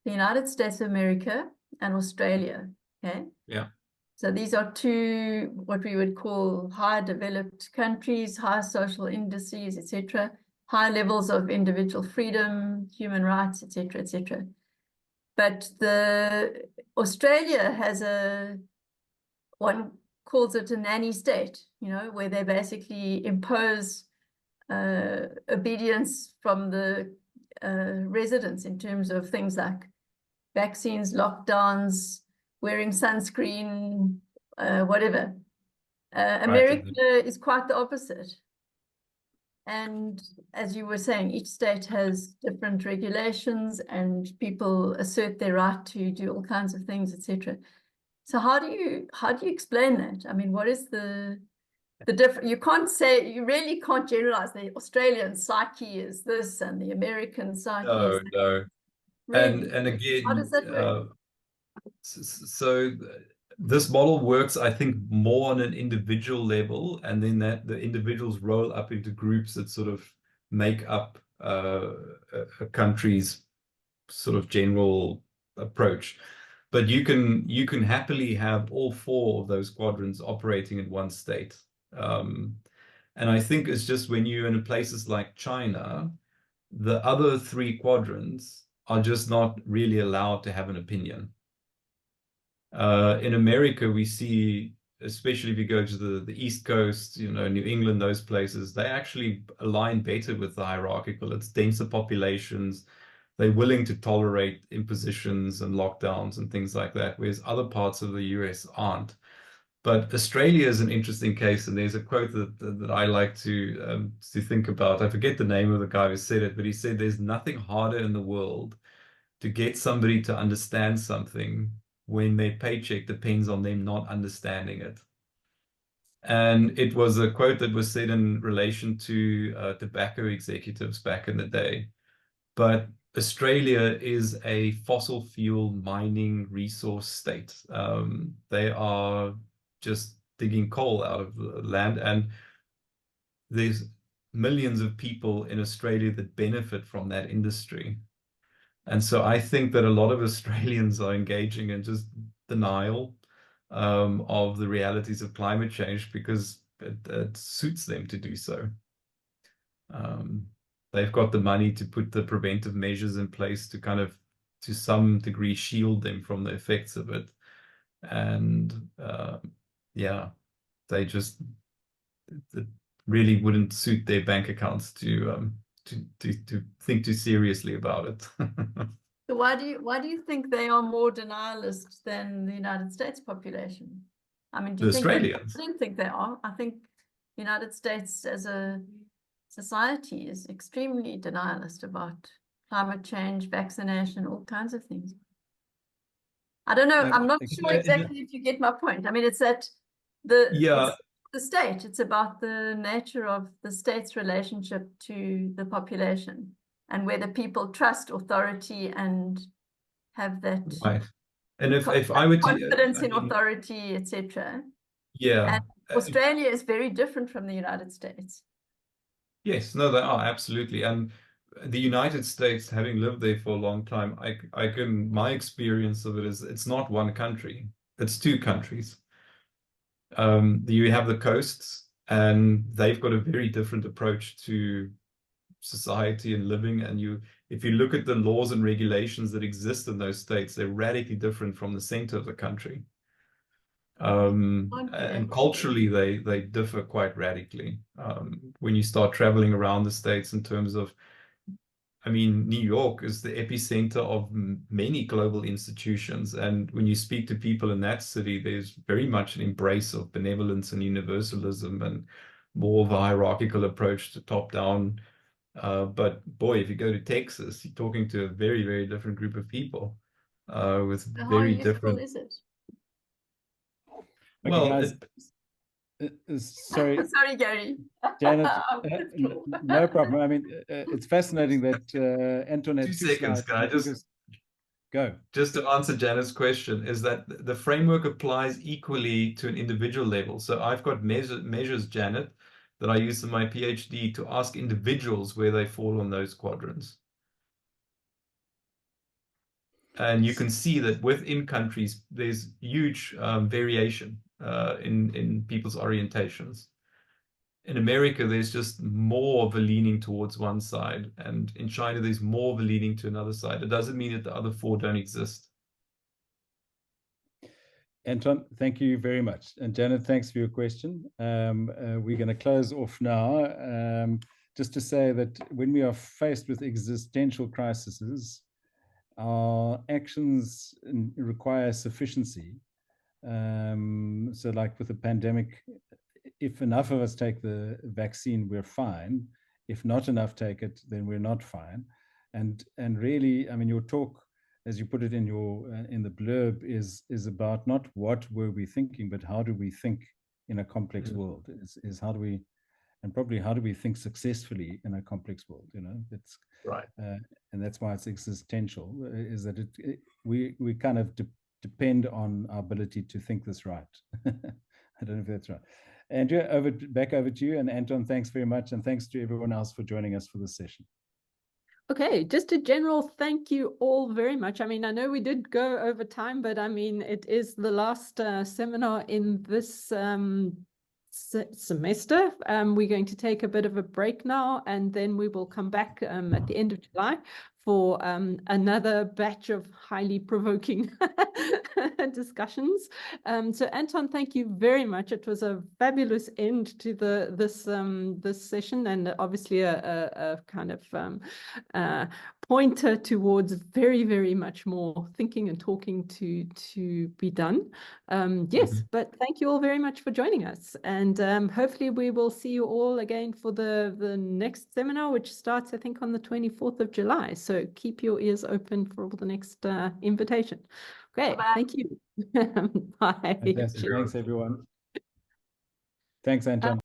Speaker 6: the United States of America and Australia, okay?
Speaker 2: Yeah.
Speaker 6: So these are two, what we would call high developed countries, high social indices, etc., high levels of individual freedom, human rights, etc., etc. But Australia has one calls it a nanny state, where they basically impose obedience from the residents in terms of things like vaccines, lockdowns, wearing sunscreen, whatever. America is quite the opposite. And as you were saying, each state has different regulations and people assert their right to do all kinds of things, etc. So how do you explain that? I mean, what is the difference? You really can't generalize. The Australian psyche is this and the American psyche is that.
Speaker 2: No.
Speaker 6: Really?
Speaker 2: And again,
Speaker 6: how does that work?
Speaker 2: So this model works, I think, more on an individual level, and then that the individuals roll up into groups that sort of make up a country's sort of general approach. But you can happily have all four of those quadrants operating in one state. And I think it's just when you're in places like China, the other three quadrants are just not really allowed to have an opinion. In America, we see, especially if you go to the East Coast, New England, those places, they actually align better with the hierarchical. It's denser populations. They're willing to tolerate impositions and lockdowns and things like that, whereas other parts of the US aren't. But Australia is an interesting case, and there's a quote that I like to think about. I forget the name of the guy who said it, but he said there's nothing harder in the world to get somebody to understand something when their paycheck depends on them not understanding it. And it was a quote that was said in relation to tobacco executives back in the day. But Australia is a fossil fuel mining resource state. They are just digging coal out of the land, and there's millions of people in Australia that benefit from that industry. And so I think that a lot of Australians are engaging in just denial of the realities of climate change because it suits them to do so. They've got the money to put the preventive measures in place to kind of, to some degree, shield them from the effects of it. And yeah, they just, it really wouldn't suit their bank accounts to think too seriously about it.
Speaker 6: So why do you think they are more denialist than the United States population? I mean, do you
Speaker 2: The
Speaker 6: think
Speaker 2: Australians?
Speaker 6: I don't think they are. I think the United States as a society is extremely denialist about climate change, vaccination, all kinds of things. I don't know. I'm not sure exactly if you get my point. I mean, it's that the state, it's about the nature of the state's relationship to the population and whether people trust authority and have that
Speaker 2: right. And if I were to
Speaker 6: confidence in authority, etc.
Speaker 2: Yeah.
Speaker 6: And Australia is very different from the United States.
Speaker 2: Yes, no, they are absolutely. And the United States, having lived there for a long time, my experience of it is it's not one country, it's two countries. You have the coasts, and they've got a very different approach to society and living. And if you look at the laws and regulations that exist in those states, they're radically different from the center of the country. And culturally, they differ quite radically. When you start traveling around the states in terms of, I mean, New York is the epicenter of many global institutions. And when you speak to people in that city, there's very much an embrace of benevolence and universalism and more of a hierarchical approach to top-down. But boy, if you go to Texas, you're talking to a very, very different group of people with very different.
Speaker 6: How useful is it?
Speaker 1: Okay,
Speaker 2: Well,
Speaker 1: guys, sorry,
Speaker 6: sorry, Gary.
Speaker 1: Janet, no problem. I mean, it's fascinating that Anton had
Speaker 2: 2
Speaker 1: two
Speaker 2: seconds.
Speaker 1: slides.
Speaker 2: Can I just
Speaker 1: go? Just
Speaker 2: to answer Janet's question, is that the framework applies equally to an individual level. So I've got measures, Janet, that I use in my PhD to ask individuals where they fall on those quadrants. And you can see that within countries, there's huge variation in people's orientations. In America, there's just more of a leaning towards one side. And in China, there's more of a leaning to another side. It doesn't mean that the other four don't exist.
Speaker 1: Anton, thank you very much. And Janet, thanks for your question. We're going to close off now. Just to say that when we are faced with existential crises, our actions require sufficiency. So like with the pandemic, if enough of us take the vaccine, we're fine. If not enough take it, then we're not fine. And really, I mean, your talk, as you put it in your in the blurb, is about not what were we thinking, but how do we think in a complex world? Is how do we, and probably how do we think successfully in a complex world? You know, it's
Speaker 2: right,
Speaker 1: and that's why it's existential. Is that we kind of depend on our ability to think this right. I don't know if that's right. Andrea, back over to you, and Anton, thanks very much, and thanks to everyone else for joining us for this session.
Speaker 3: Okay, just a general thank you all very much. I mean, I know we did go over time, but I mean, it is the last seminar in this semester. We're going to take a bit of a break now, and then we will come back at the end of July for another batch of highly provoking discussions. So Anton, thank you very much. It was a fabulous end to this session, and obviously a kind of pointer towards very, very much more thinking and talking to be done. Yes, but thank you all very much for joining us, and hopefully we will see you all again for the next seminar, which starts, I think, on the 24th of July. So keep your ears open for all the next invitation. Great, thank you. Bye.
Speaker 1: Fantastic. Thanks, everyone. Thanks, Anton.